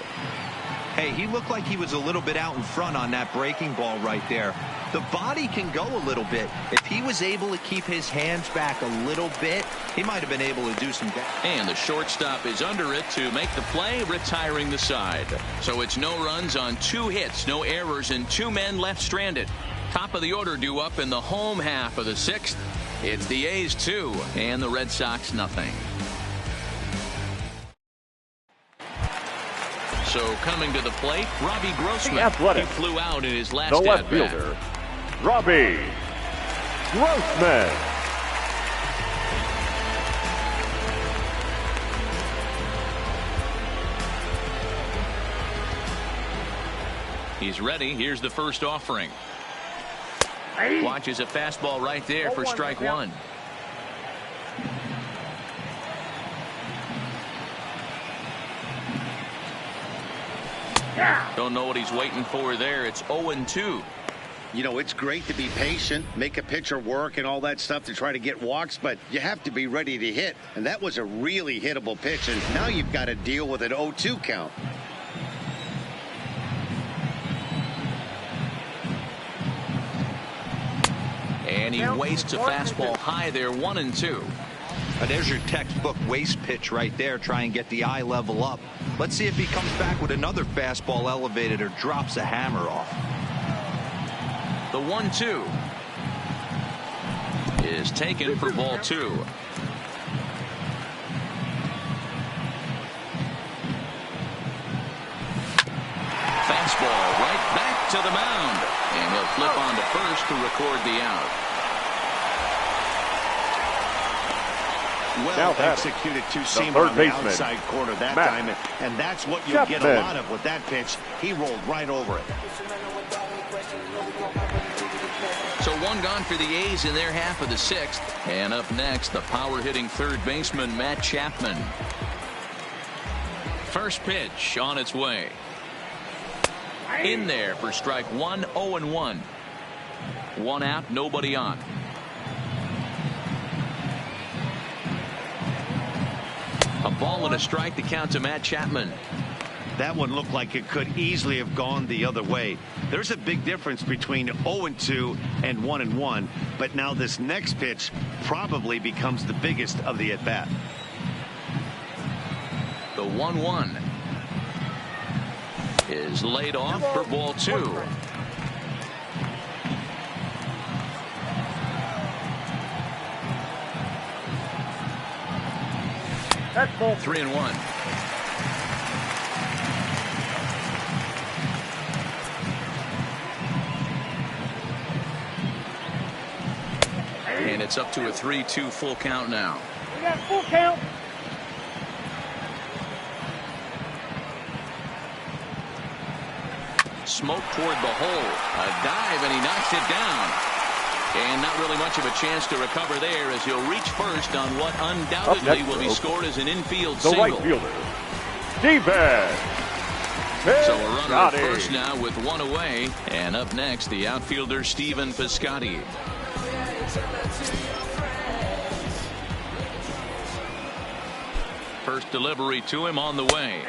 Hey, he looked like he was a little bit out in front on that breaking ball right there. The body can go a little bit. If he was able to keep his hands back a little bit, he might have been able to do some damage. And the shortstop is under it to make the play, retiring the side. So it's no runs on 2 hits, no errors, and 2 men left stranded. Top of the order due up in the home half of the 6th. It's the A's 2 and the Red Sox nothing. So coming to the plate, Robbie Grossman. The athletic. He flew out in his last The left at-bat. fielder, Robbie Grossman. He's ready. Here's the first offering. Watches a fastball right there for strike one. Don't know what he's waiting for there. It's 0-2. You know, it's great to be patient, make a pitcher work and all that stuff to try to get walks, but you have to be ready to hit. And that was a really hittable pitch, and now you've got to deal with an 0-2 count. And he wastes a fastball high there, 1-2. There's your textbook waste pitch right there. Try and get the eye level up. Let's see if he comes back with another fastball elevated or drops a hammer off. The 1-2 is taken for ball 2. Fastball right back to the mound. And he'll flip on to first to record the out. Well executed two-seamer on the outside corner that time, and that's what you'll get a lot of with that pitch. He rolled right over it. So one gone for the A's in their half of the 6th. And up next, the power-hitting third baseman, Matt Chapman. First pitch on its way. In there for strike one, 0-1. One out, nobody on. A ball and a strike to count to Matt Chapman. That one looked like it could easily have gone the other way. There's a big difference between 0-2 and 1-1, but now this next pitch probably becomes the biggest of the at-bat. The 1-1 is laid off for ball 2. That's ball 3-1. And it's up to a 3-2 full count now. We got full count. Smoke toward the hole. A dive, and he knocks it down. And not really much of a chance to recover there as he'll reach first on what undoubtedly will be scored as an infield The single. right fielder, David. So a runner at first now with one away. And up next, the outfielder, Stephen Piscotty. First delivery to him on the way.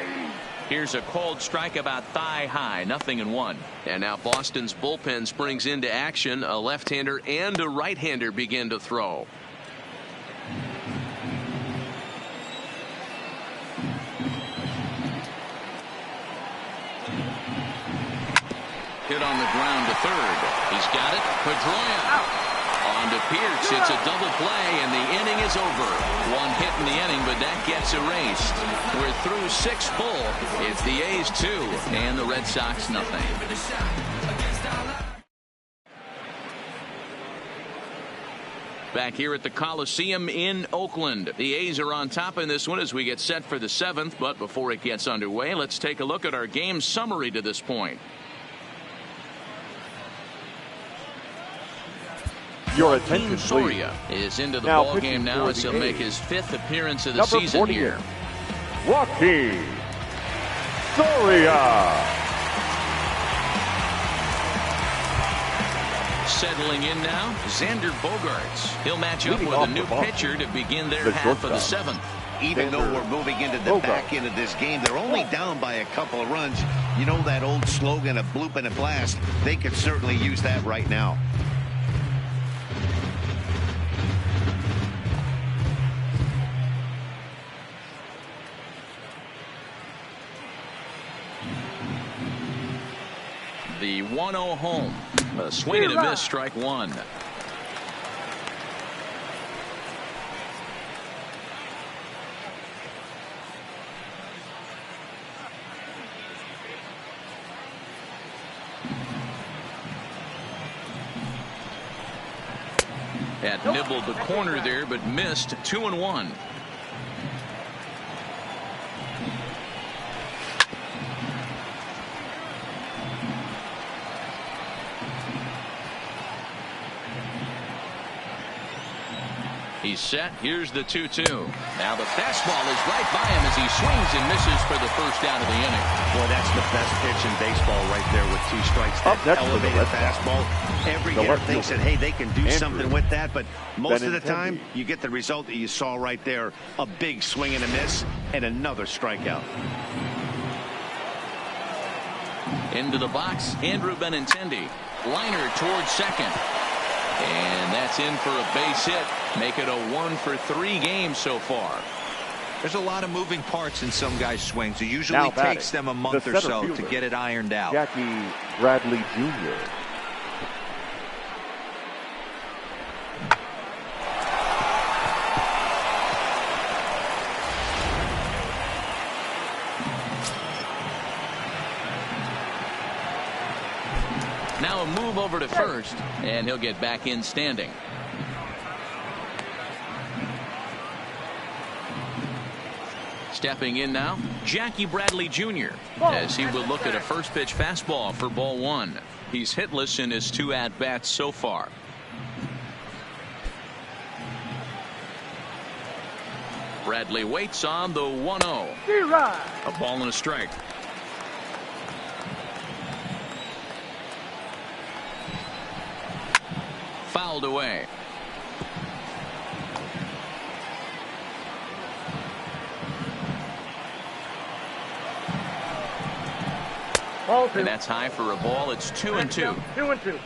Here's a called strike about thigh high, 0-1. And now Boston's bullpen springs into action. A left-hander and a right-hander begin to throw. Hit on the ground to third. He's got it. Pedroia. On to Pierce. It's a double play, and the inning is over. One hit in the inning, but that gets erased. We're through 6 full. It's the A's 2 and the Red Sox nothing. Back here at the Coliseum in Oakland. The A's are on top in this one as we get set for the 7th. But before it gets underway, let's take a look at our game summary to this point. Your attention, Soria please. is into the Now ball game now as he'll A's. make his 5th appearance of the Number season 48, here. Joaquin Soria. Settling in now, Xander Bogaerts. He'll match up Leading with a off new for Boston, pitcher to begin their the half of the shortstop. 7th. Even though we're moving into the back end of this game, they're only down by a couple of runs. You know that old slogan of bloop and a blast? They could certainly use that right now. The 1-0 home. A swing and a miss, strike one. Had nibbled the corner there, but missed. 2-1. He's set. Here's the 2-2. Now the fastball is right by him as he swings and misses for the first out of the inning. Boy, that's the best pitch in baseball right there with 2 strikes. That elevated fastball. Every hitter thinks that, hey, they can do something with that, but most of the time, you get the result that you saw right there. A big swing and a miss, and another strikeout. Into the box, Andrew Benintendi. Liner towards second. And that's in for a base hit. Make it a 1-for-3 game so far. There's a lot of moving parts in some guys' swings. It usually takes them a month or so to get it ironed out. Jackie Bradley Jr. Now a move over to first, and he'll get back in standing. Stepping in now, Jackie Bradley Jr. as he will look at a first pitch fastball for ball 1. He's hitless in his 2 at-bats so far. Bradley waits on the 1-0. A ball and a strike. Fouled away. And that's high for a ball. It's 2-2. 2-2.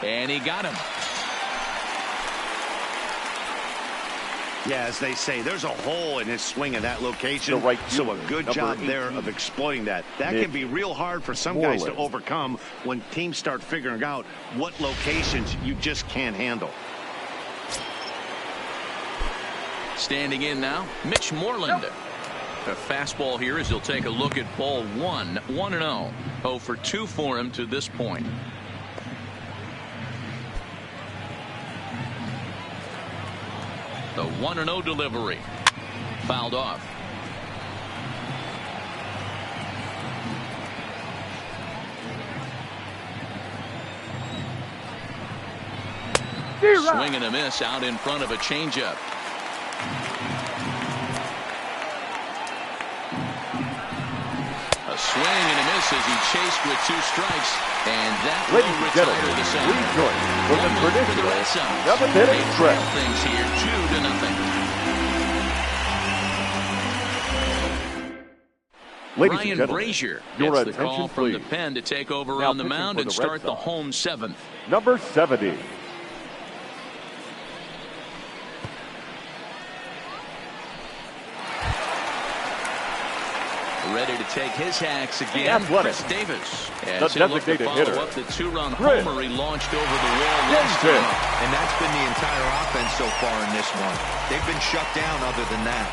And he got him. Yeah, as they say, there's a hole in his swing in that location. So a good job there of exploiting that. That can be real hard for some guys to overcome when teams start figuring out what locations you just can't handle. Standing in now, Mitch Moreland. A fastball here as he'll take a look at ball 1. 1-0. 0 for 2 for him to this point. The 1-0 delivery. Fouled off. Swing and a miss out in front of a changeup. A swing and a miss as he chased with 2 strikes. And that will retire the center. For the traditional 7th inning stretch. Things here 2-0. Ladies Ryan and gentlemen, Brazier your gets the attention, call from the please. pen to take over Now on the pitching mound for and the start Red the Sox. home 7th. Number 70. Ready to take his hacks again, Chris Davis. The designated hitter. Up the 2-run homer he launched over the wall last time. And that's been the entire offense so far in this one. They've been shut down other than that.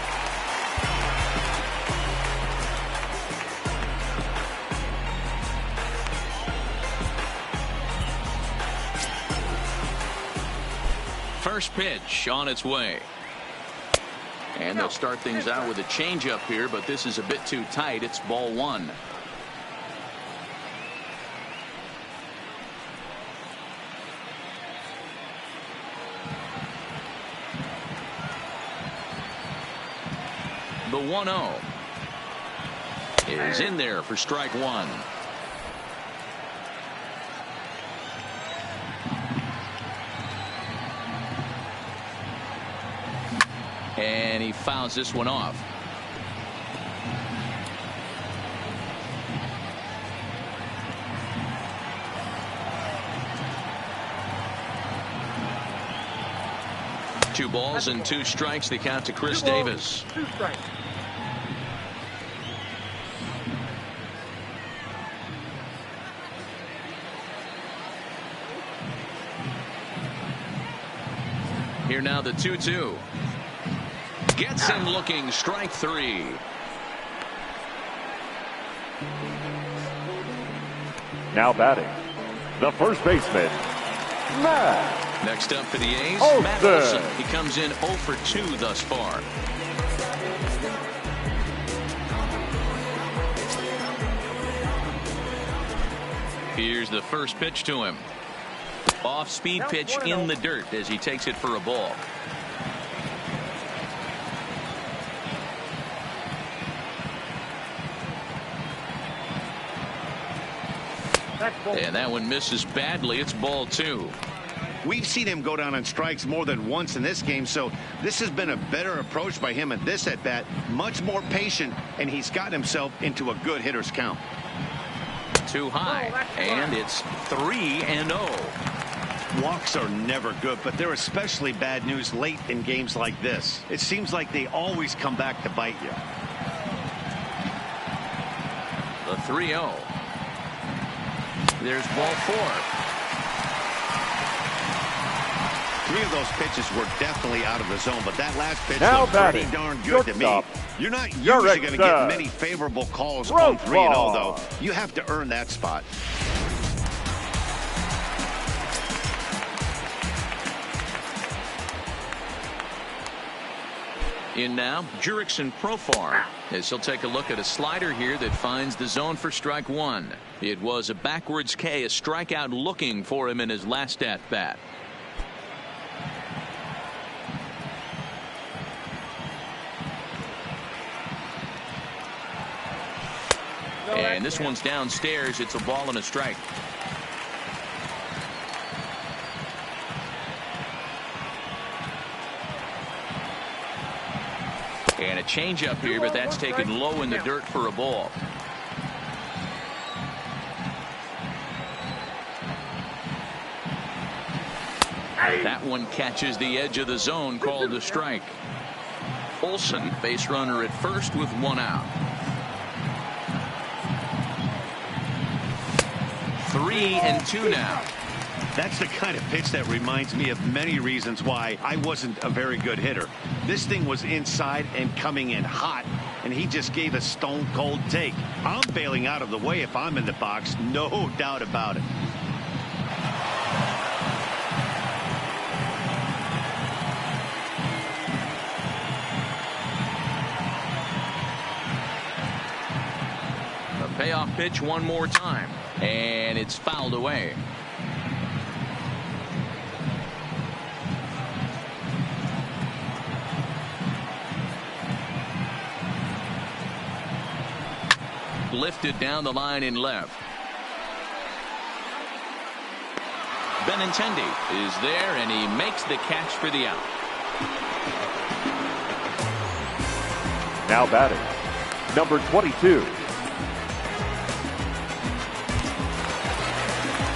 First pitch on its way. And they'll start things out with a changeup here, but this is a bit too tight. It's ball 1. The 1-0 is in there for strike 1. And he fouls this one off. Two balls and 2 strikes. The count to Chris Davis. 2 strikes. Here now the 2-2. Gets him looking. Strike 3. Now batting, the first baseman, Matt. Next up for the A's, Olson. Matt Olson. He comes in 0 for 2 thus far. Here's the first pitch to him. Off-speed pitch in the dirt as he takes it for a ball. And that one misses badly. It's ball 2. We've seen him go down on strikes more than once in this game, so this has been a better approach by him at this at-bat. Much more patient, and he's gotten himself into a good hitter's count. Too high, and it's 3-0. Walks are never good, but they're especially bad news late in games like this. It seems like they always come back to bite you. The 3-0. There's ball 4. 3 of those pitches were definitely out of the zone, but that last pitch Now looked pretty batting, darn good to me. shortstop, You're not usually going to get many favorable calls on 3-0, though. You have to earn that spot. In now, Jurickson Profar, as he'll take a look at a slider here that finds the zone for strike 1. It was a backwards K, a strikeout looking for him in his last at-bat. And this one's downstairs. It's a ball and a strike. And a changeup here, but that's taken low in the dirt for a ball. That one catches the edge of the zone, called a strike. Olson, base runner at first with 1 out. 3-2 now. That's the kind of pitch that reminds me of many reasons why I wasn't a very good hitter. This thing was inside and coming in hot, and he just gave a stone-cold take. I'm bailing out of the way if I'm in the box, no doubt about it. A payoff pitch one more time, and it's fouled away. Lifted down the line in left. Benintendi is there, and he makes the catch for the out. Now batting, number 22.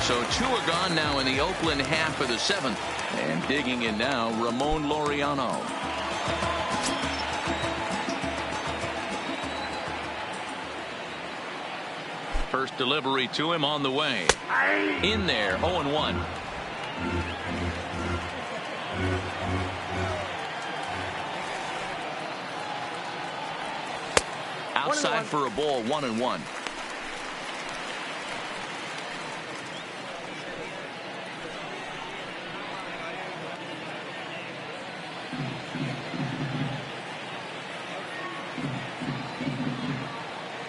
So 2 are gone now in the Oakland half of the 7th. And digging in now, Ramon Laureano. First delivery to him on the way. In there, 0-1. Outside for a ball, 1-1.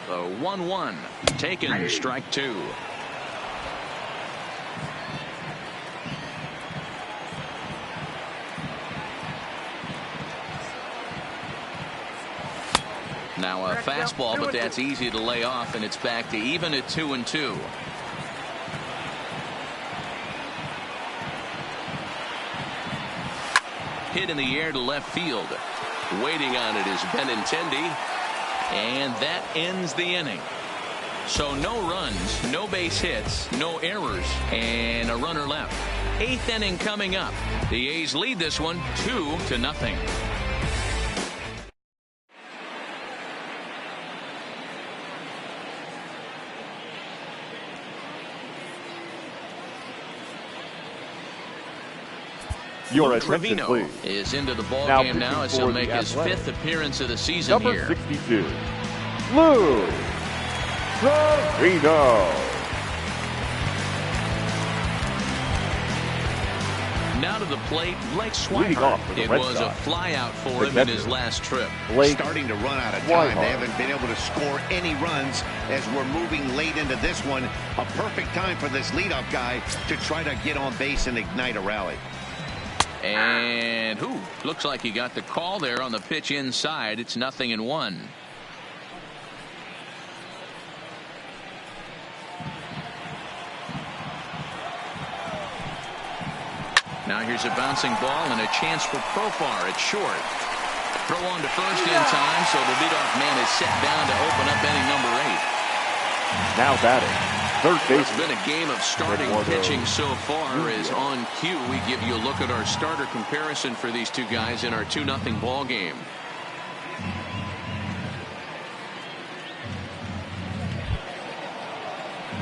The 1-1 taken, strike 2. Now a fastball, but that's easy to lay off, and it's back to even at 2-2. Hit in the air to left field. Waiting on it is Benintendi. And that ends the inning. So no runs, no base hits, no errors, and a runner left. 8th inning coming up. The A's lead this one 2-0. Your Luke attention, Trevino please. is into the ball Now game now as he'll pitching for make the his Athletics. 5th appearance of the season Number here. 62, Luke Trevino. Now to the plate, Blake Leading off for Swihart. the It Red was a Sox. flyout for The him in catcher, his last trip. Blake Starting to run out of time. Swihart. They haven't been able to score any runs as we're moving late into this one. A perfect time for this leadoff guy to try to get on base and ignite a rally. And looks like he got the call there on the pitch inside. It's 0-1. Now here's a bouncing ball and a chance for Profar at short. Throw on to first in time, so the leadoff man is set down to open up inning number 8. Now batting, third It's baseman. been a game of starting Eduardo pitching so far. Nunez. As on cue, we give you a look at our starter comparison for these two guys in our 2-0 ball game.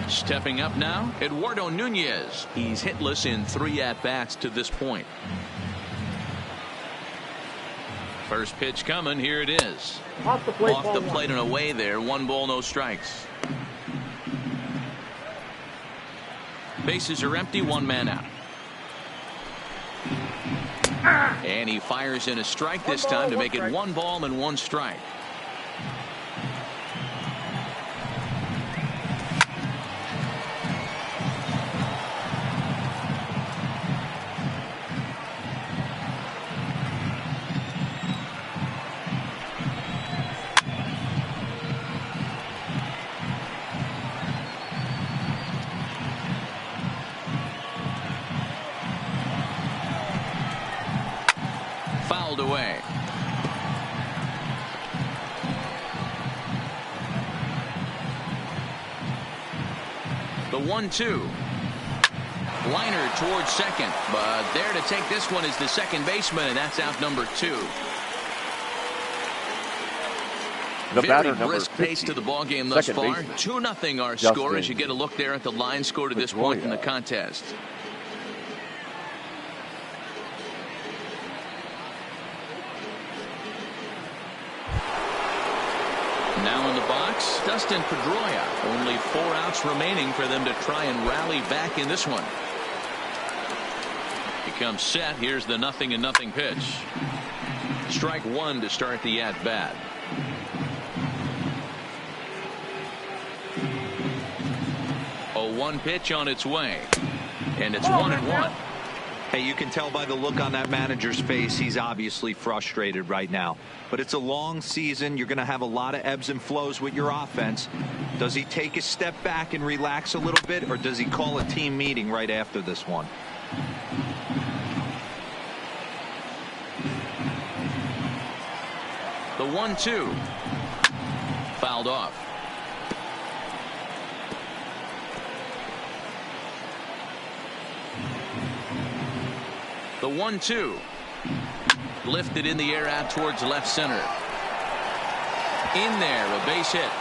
Stepping up now, Eduardo Nunez. He's hitless in 3 at-bats to this point. First pitch coming. Here it is. Off the plate, Off ball the one. plate and away there. 1 ball, no strikes. Bases are empty. 1 man out. And he fires in a strike this time to make it 1 ball and 1 strike. Fouled away. The 1-2. Liner towards second, but there to take this one is the second baseman, and that's out number 2. The Very batter, number brisk pace 50, to the ball game thus second far. baseman, 2-0 our Justin score as you get a look there at the line score to this point in the contest. Now in the box, Dustin Pedroia. Only 4 outs remaining for them to try and rally back in this one. He comes set. Here's the 0-0 pitch. Strike 1 to start the at-bat. A 1 pitch on its way. And it's 1-1. Hey, you can tell by the look on that manager's face, he's obviously frustrated right now. But it's a long season. You're going to have a lot of ebbs and flows with your offense. Does he take a step back and relax a little bit, or does he call a team meeting right after this one? The 1-2. Fouled off. The 1-2. Lifted in the air out towards left center. In there, a base hit.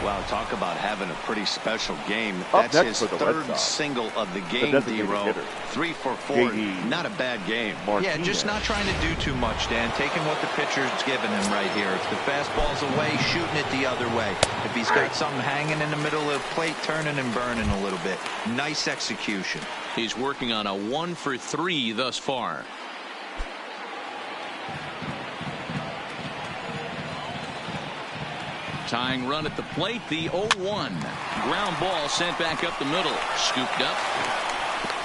Wow, talk about having a pretty special game. Up That's next his for the Red 3rd Sox, single of the game, designated D-Row. hitter, 3 for 4. JD Not a bad game. Yeah, just not trying to do too much, Dan. Taking what the pitcher's giving him right here. If the fastball's away, shooting it the other way. If he's got something hanging in the middle of the plate, turning and burning a little bit. Nice execution. He's working on a 1 for 3 thus far. Tying run at the plate, the 0-1. Ground ball sent back up the middle. Scooped up.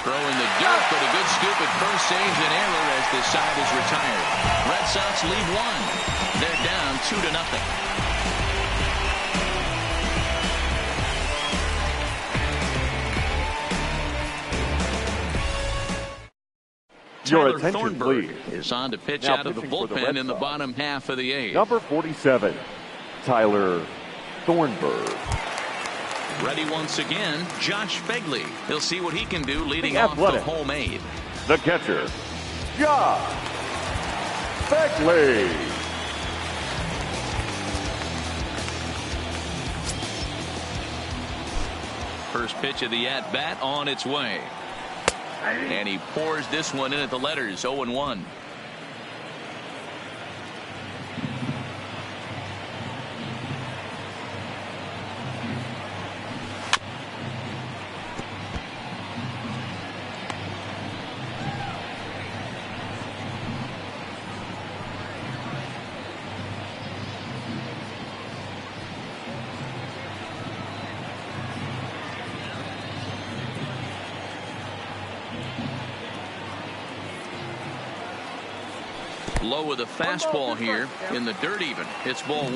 Throw in the dirt, but a good scoop at first saves an error as the side is retired. Red Sox lead 1. They're down 2-0. Your Tyler attention, Thornburg please. is on to pitch Now out of the pitching for the bullpen Red in the Sox. bottom half of the 8th. Number 47, Tyler Thornburg. Ready once again, Josh Begley. He'll see what he can do leading The off the Athletic. home 8. The catcher, Josh Begley. First pitch of the at-bat on its way. And he pours this one in at the letters. 0-1. Low with a fastball here in the dirt even. It's ball 1.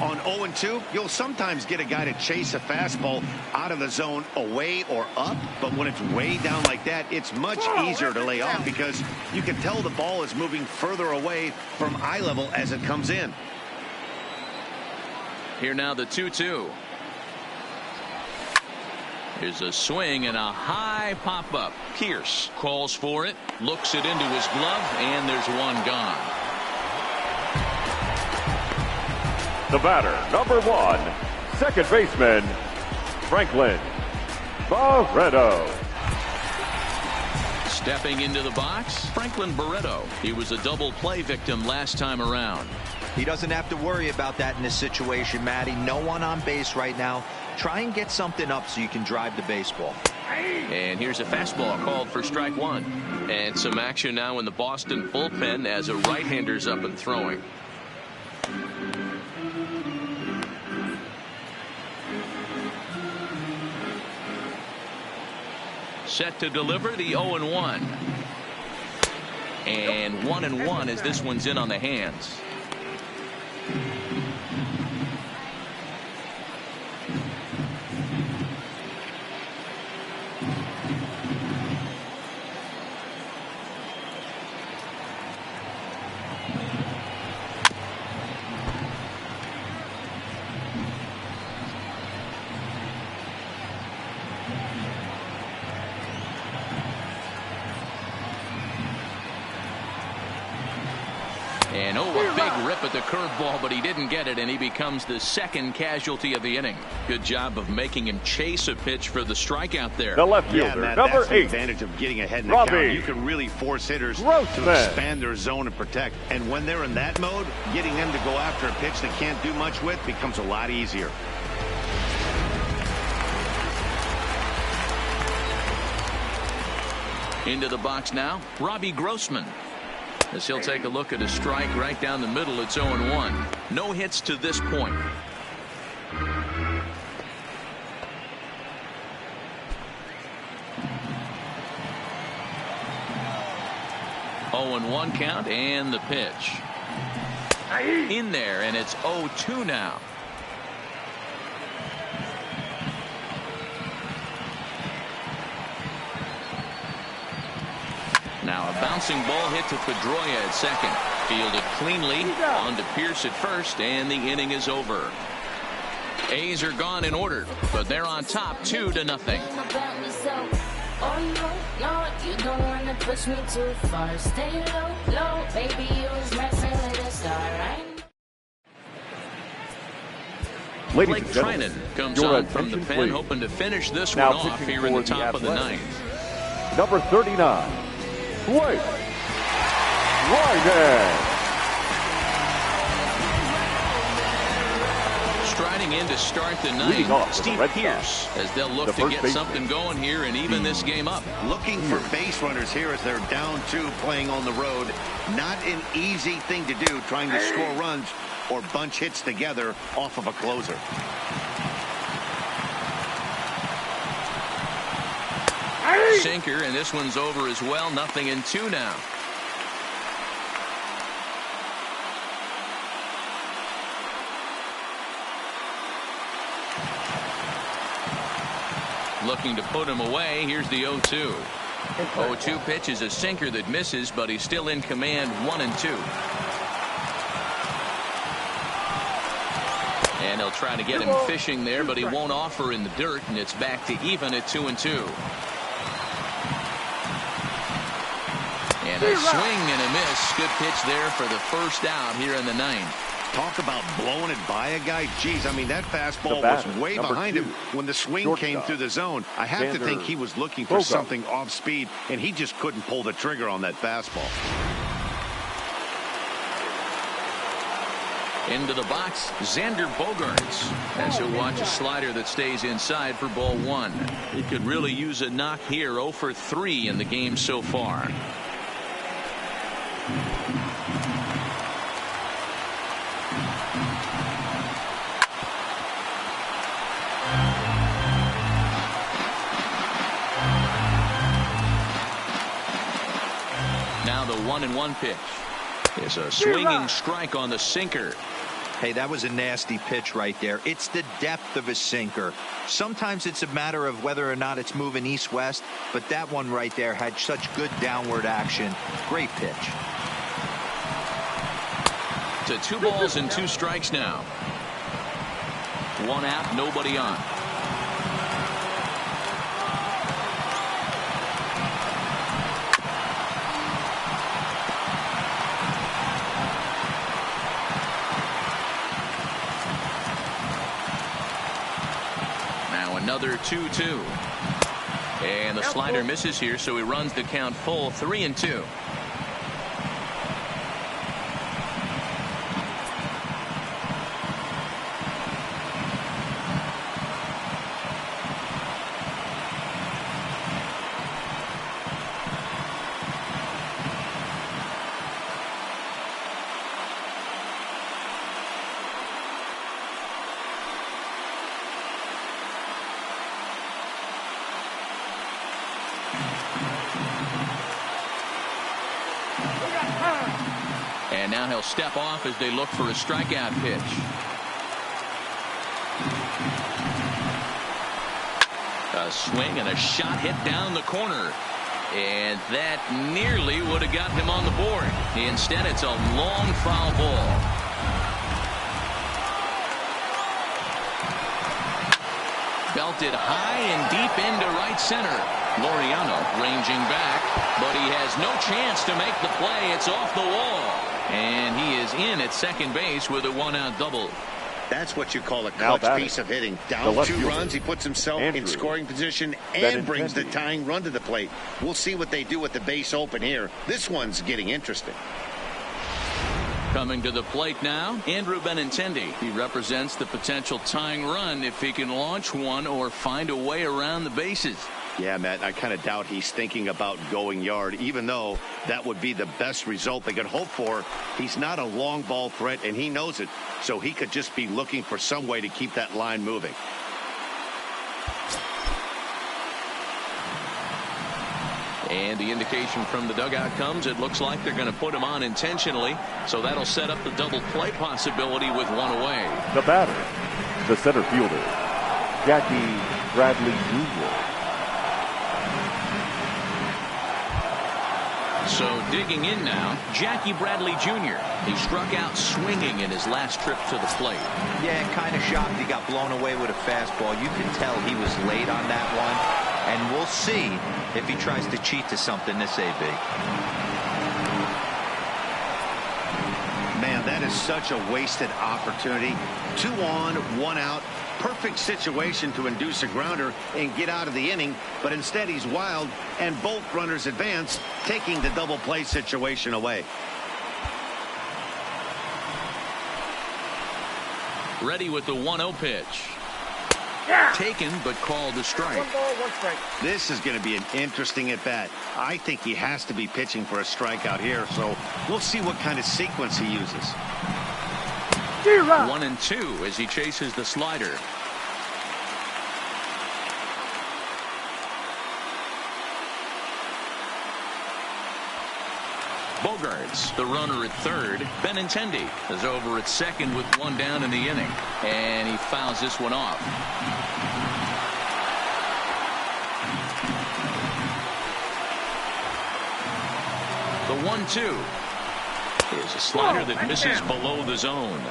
On 0-2, you'll sometimes get a guy to chase a fastball out of the zone away or up, but when it's way down like that, it's much easier to lay off because you can tell the ball is moving further away from eye level as it comes in. Here now the 2-2. Here's a swing and a high pop-up. Pierce calls for it, looks it into his glove, and there's one gone. The batter, number 1, second baseman, Franklin Barreto. Stepping into the box, Franklin Barreto. He was a double play victim last time around. He doesn't have to worry about that in this situation, Matty. No one on base right now. Try and get something up so you can drive the baseball. And here's a fastball called for strike 1. And some action now in the Boston bullpen as a right-hander's up and throwing. Set to deliver the 0-1. And 1-1 as this one's in on the hands. And a big rip at the curveball, but he didn't get it, and he becomes the second casualty of the inning. Good job of making him chase a pitch for the strikeout there. The left fielder, Matt, number that's 8. the advantage of getting ahead in the count. You can really force hitters to expand their zone and protect. And when they're in that mode, getting them to go after a pitch they can't do much with becomes a lot easier. Into the box now, Robbie Grossman. As he'll take a look at a strike right down the middle. It's 0-1. No hits to this point. Oh, 0-1 count and the pitch. In there, and it's 0-2 now. Now a bouncing ball hit to Pedroia at second. Fielded cleanly. On to Pierce at first, and the inning is over. A's are gone in order, but they're on top 2-0. Ladies Blake and gentlemen, Trinan comes your on from the attention, pen, please. hoping to finish this Now one off pitching here in the for the top of the Athletics, 9th. number 39, Blake Trinan. Striding in to start the Leading off 9th, for the Steve Red Pierce, Sox, as they'll look the to first get baseman. something going here and even this game up. Looking for base runners here as they're down 2 playing on the road. Not an easy thing to do, trying to score runs or bunch hits together off of a closer. Sinker, and this one's over as well. 0-2 now. Looking to put him away. Here's the 0-2. 0-2 pitch is a sinker that misses, but he's still in command. 1-2. And he'll try to get him fishing there, but he won't offer in the dirt, and it's back to even at 2-2. And a swing and a miss. Good pitch there for the first out here in the 9th. Talk about blowing it by a guy. Geez, I mean, that fastball was way behind him when the swing came through the zone. I have to think he was looking for something off speed, and he just couldn't pull the trigger on that fastball. Into the box, Xander Bogaerts, as he'll watch a slider that stays inside for ball one. He could really use a knock here. 0 for 3 in the game so far. Now the 1-1 pitch is a swinging strike on the sinker. Hey, that was a nasty pitch right there. It's the depth of a sinker. Sometimes it's a matter of whether or not it's moving east-west, but that one right there had such good downward action. Great pitch. To 2 balls and 2 strikes now. 1 out, nobody on. Another 2-2. And the slider misses here, so he runs the count full. 3-2. And now he'll step off as they look for a strikeout pitch. A swing and a shot hit down the corner. And that nearly would have gotten him on the board. Instead, it's a long foul ball. Belted high and deep into right center. Laureano ranging back, but he has no chance to make the play. It's off the wall. And he is in at second base with a 1-out double. That's what you call a clutch piece of hitting. Down 2 runs, he puts himself in scoring position and brings the tying run to the plate. We'll see what they do with the base open here. This one's getting interesting. Coming to the plate now, Andrew Benintendi. He represents the potential tying run if he can launch one or find a way around the bases. Yeah, Matt, I kind of doubt he's thinking about going yard, even though that would be the best result they could hope for. He's not a long ball threat, and he knows it, so he could just be looking for some way to keep that line moving. And the indication from the dugout comes, it looks like they're going to put him on intentionally, so that'll set up the double play possibility with 1 away. The batter, the center fielder, Jackie Bradley Jr. So digging in now, Jackie Bradley Jr. He struck out swinging in his last trip to the plate. Yeah, kind of shocked he got blown away with a fastball. You can tell he was late on that one. And we'll see if he tries to cheat to something this AB. Man, that is such a wasted opportunity. 2 on, 1 out. Perfect situation to induce a grounder and get out of the inning, but instead he's wild, and both runners advance, taking the double play situation away. Ready with the 1-0 pitch. Taken, but called a strike. 1 ball, 1 strike. This is going to be an interesting at-bat. I think he has to be pitching for a strikeout here, so we'll see what kind of sequence he uses. 1-2 as he chases the slider. Bogaerts, the runner at third. Benintendi is over at second with 1 down in the inning. And he fouls this one off. The 1-2 is a slider that misses below the zone.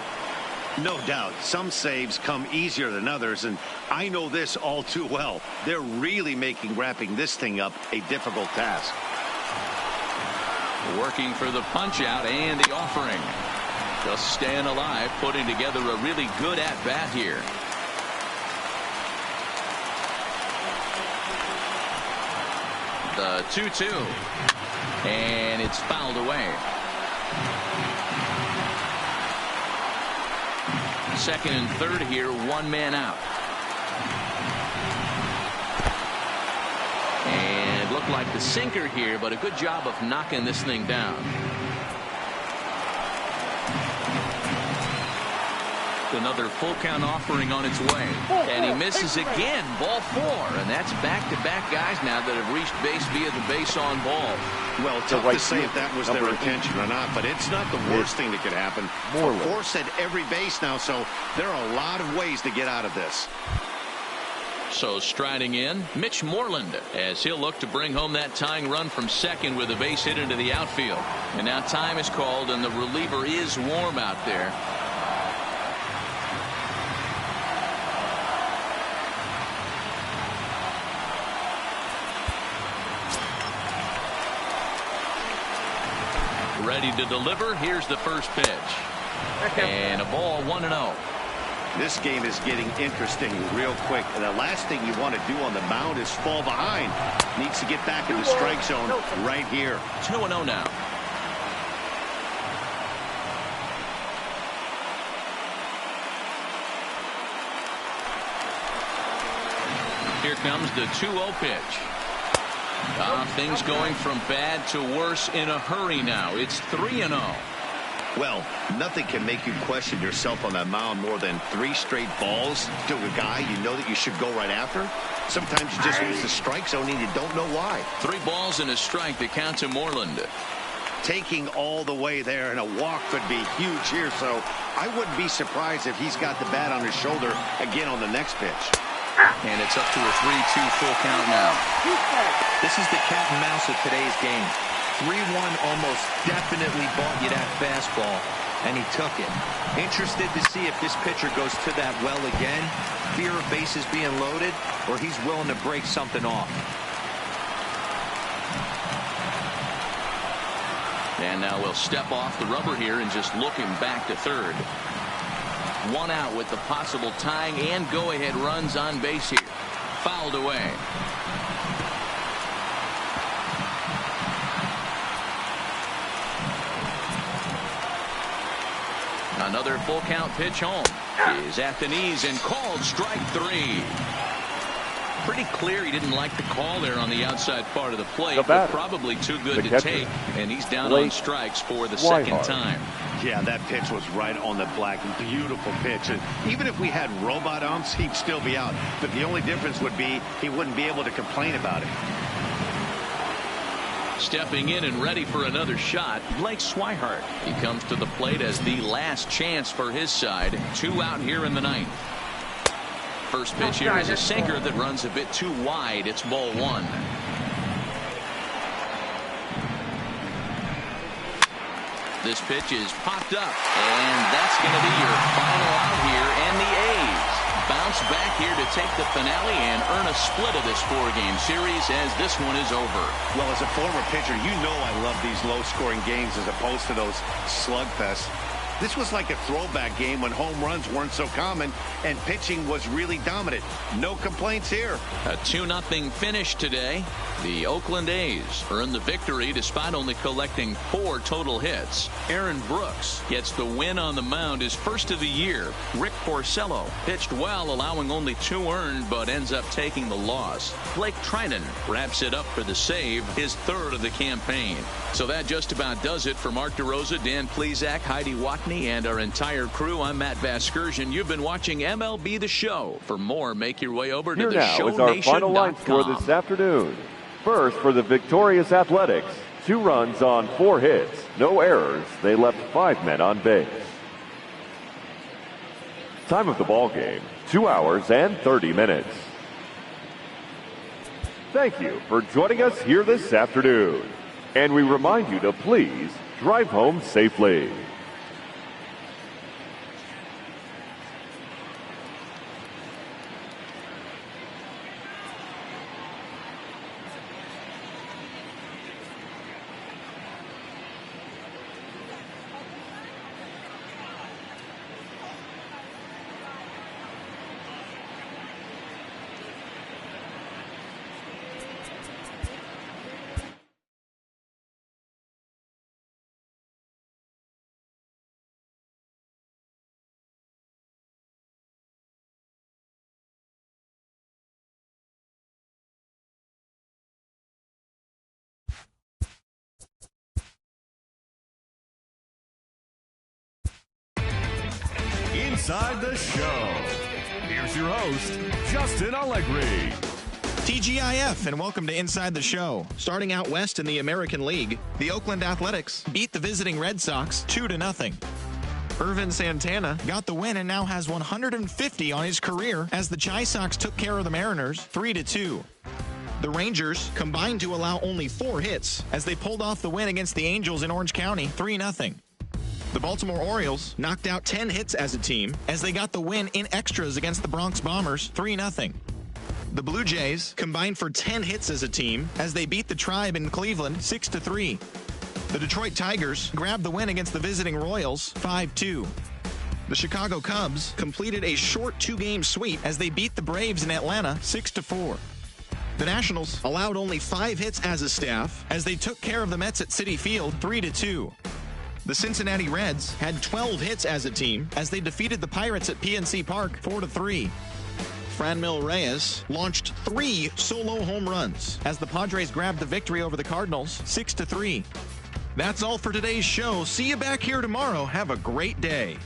No doubt, some saves come easier than others, and I know this all too well. They're really making wrapping this thing up a difficult task. Working for the punch out and the offering. Just staying alive, putting together a really good at-bat here. The 2-2. And it's fouled away. Second and third here, one man out. And looked like the sinker here, but a good job of knocking this thing down. Another full count offering on its way. And he misses again. Ball 4. And that's back-to-back guys now that have reached base via the base on ball. Well, tough to say if that was their intention or not, but it's not the worst thing that could happen. 4 said every base now, so there are a lot of ways to get out of this. So striding in, Mitch Moreland, as he'll look to bring home that tying run from second with a base hit into the outfield. And now time is called, and the reliever is warm out there. Ready to deliver. Here's the first pitch. And a ball, 1-0. This game is getting interesting real quick. And the last thing you want to do on the mound is fall behind. Needs to get back in the strike zone right here. 2-0 now. Here comes the 2-0 pitch. Things going from bad to worse in a hurry now. It's 3-0. Well, nothing can make you question yourself on that mound more than 3 straight balls to a guy you know that you should go right after. Sometimes you just use the strike zone and you don't know why. 3 balls and a strike to count to Moreland. Taking all the way there, and a walk could be huge here, so I wouldn't be surprised if he's got the bat on his shoulder again on the next pitch. And it's up to a 3-2 full count now. This is the cat and mouse of today's game. 3-1 almost definitely bought you that fastball, and he took it. Interested to see if this pitcher goes to that well again. Fear of bases being loaded, or he's willing to break something off. And now we'll step off the rubber here and just look him back to third. 1 out with the possible tying and go-ahead runs on base here. Fouled away. Another full count pitch home is at the knees and called strike 3. Pretty clear he didn't like the call there on the outside part of the plate, but probably too good to take, and he's down on strikes for the second time. Yeah, that pitch was right on the black. Beautiful pitch. And even if we had robot umps, he'd still be out. But the only difference would be he wouldn't be able to complain about it. Stepping in and ready for another shot, Blake Swihart. He comes to the plate as the last chance for his side. 2 out here in the ninth. First pitch here is a sinker that runs a bit too wide. It's ball 1. This pitch is popped up, and that's going to be your final out here, and the A's bounce back here to take the finale and earn a split of this 4-game series as this one is over. Well, as a former pitcher, you know I love these low-scoring games as opposed to those slugfests. This was like a throwback game when home runs weren't so common and pitching was really dominant. No complaints here. A 2-0 finish today. The Oakland A's earn the victory despite only collecting 4 total hits. Aaron Brooks gets the win on the mound, his first of the year. Rick Porcello pitched well, allowing only 2 earned, but ends up taking the loss. Blake Trinan wraps it up for the save, his 3rd of the campaign. So that just about does it for Mark DeRosa, Dan Plesac, Heidi Watney, and our entire crew. I'm Matt Vasgersian. You've been watching MLB The Show. For more, make your way over to theshownation.com. Here now is our final line score this afternoon. First, for the victorious Athletics, 2 runs on 4 hits, no errors. They left 5 men on base. Time of the ball game, 2 hours and 30 minutes. Thank you for joining us here this afternoon. And we remind you to please drive home safely. Inside the Show. Here's your host, Justin Allegri. TGIF, and welcome to Inside the Show. Starting out west in the American League, the Oakland Athletics beat the visiting Red Sox 2-0. Irvin Santana got the win and now has 150 on his career as the Chi Sox took care of the Mariners 3-2. The Rangers combined to allow only 4 hits as they pulled off the win against the Angels in Orange County 3-0. The Baltimore Orioles knocked out 10 hits as a team as they got the win in extras against the Bronx Bombers 3-0. The Blue Jays combined for 10 hits as a team as they beat the Tribe in Cleveland 6-3. The Detroit Tigers grabbed the win against the visiting Royals 5-2. The Chicago Cubs completed a short 2-game sweep as they beat the Braves in Atlanta 6-4. The Nationals allowed only 5 hits as a staff as they took care of the Mets at Citi Field 3-2. The Cincinnati Reds had 12 hits as a team as they defeated the Pirates at PNC Park 4-3. Franmil Reyes launched 3 solo home runs as the Padres grabbed the victory over the Cardinals 6-3. That's all for today's show. See you back here tomorrow. Have a great day.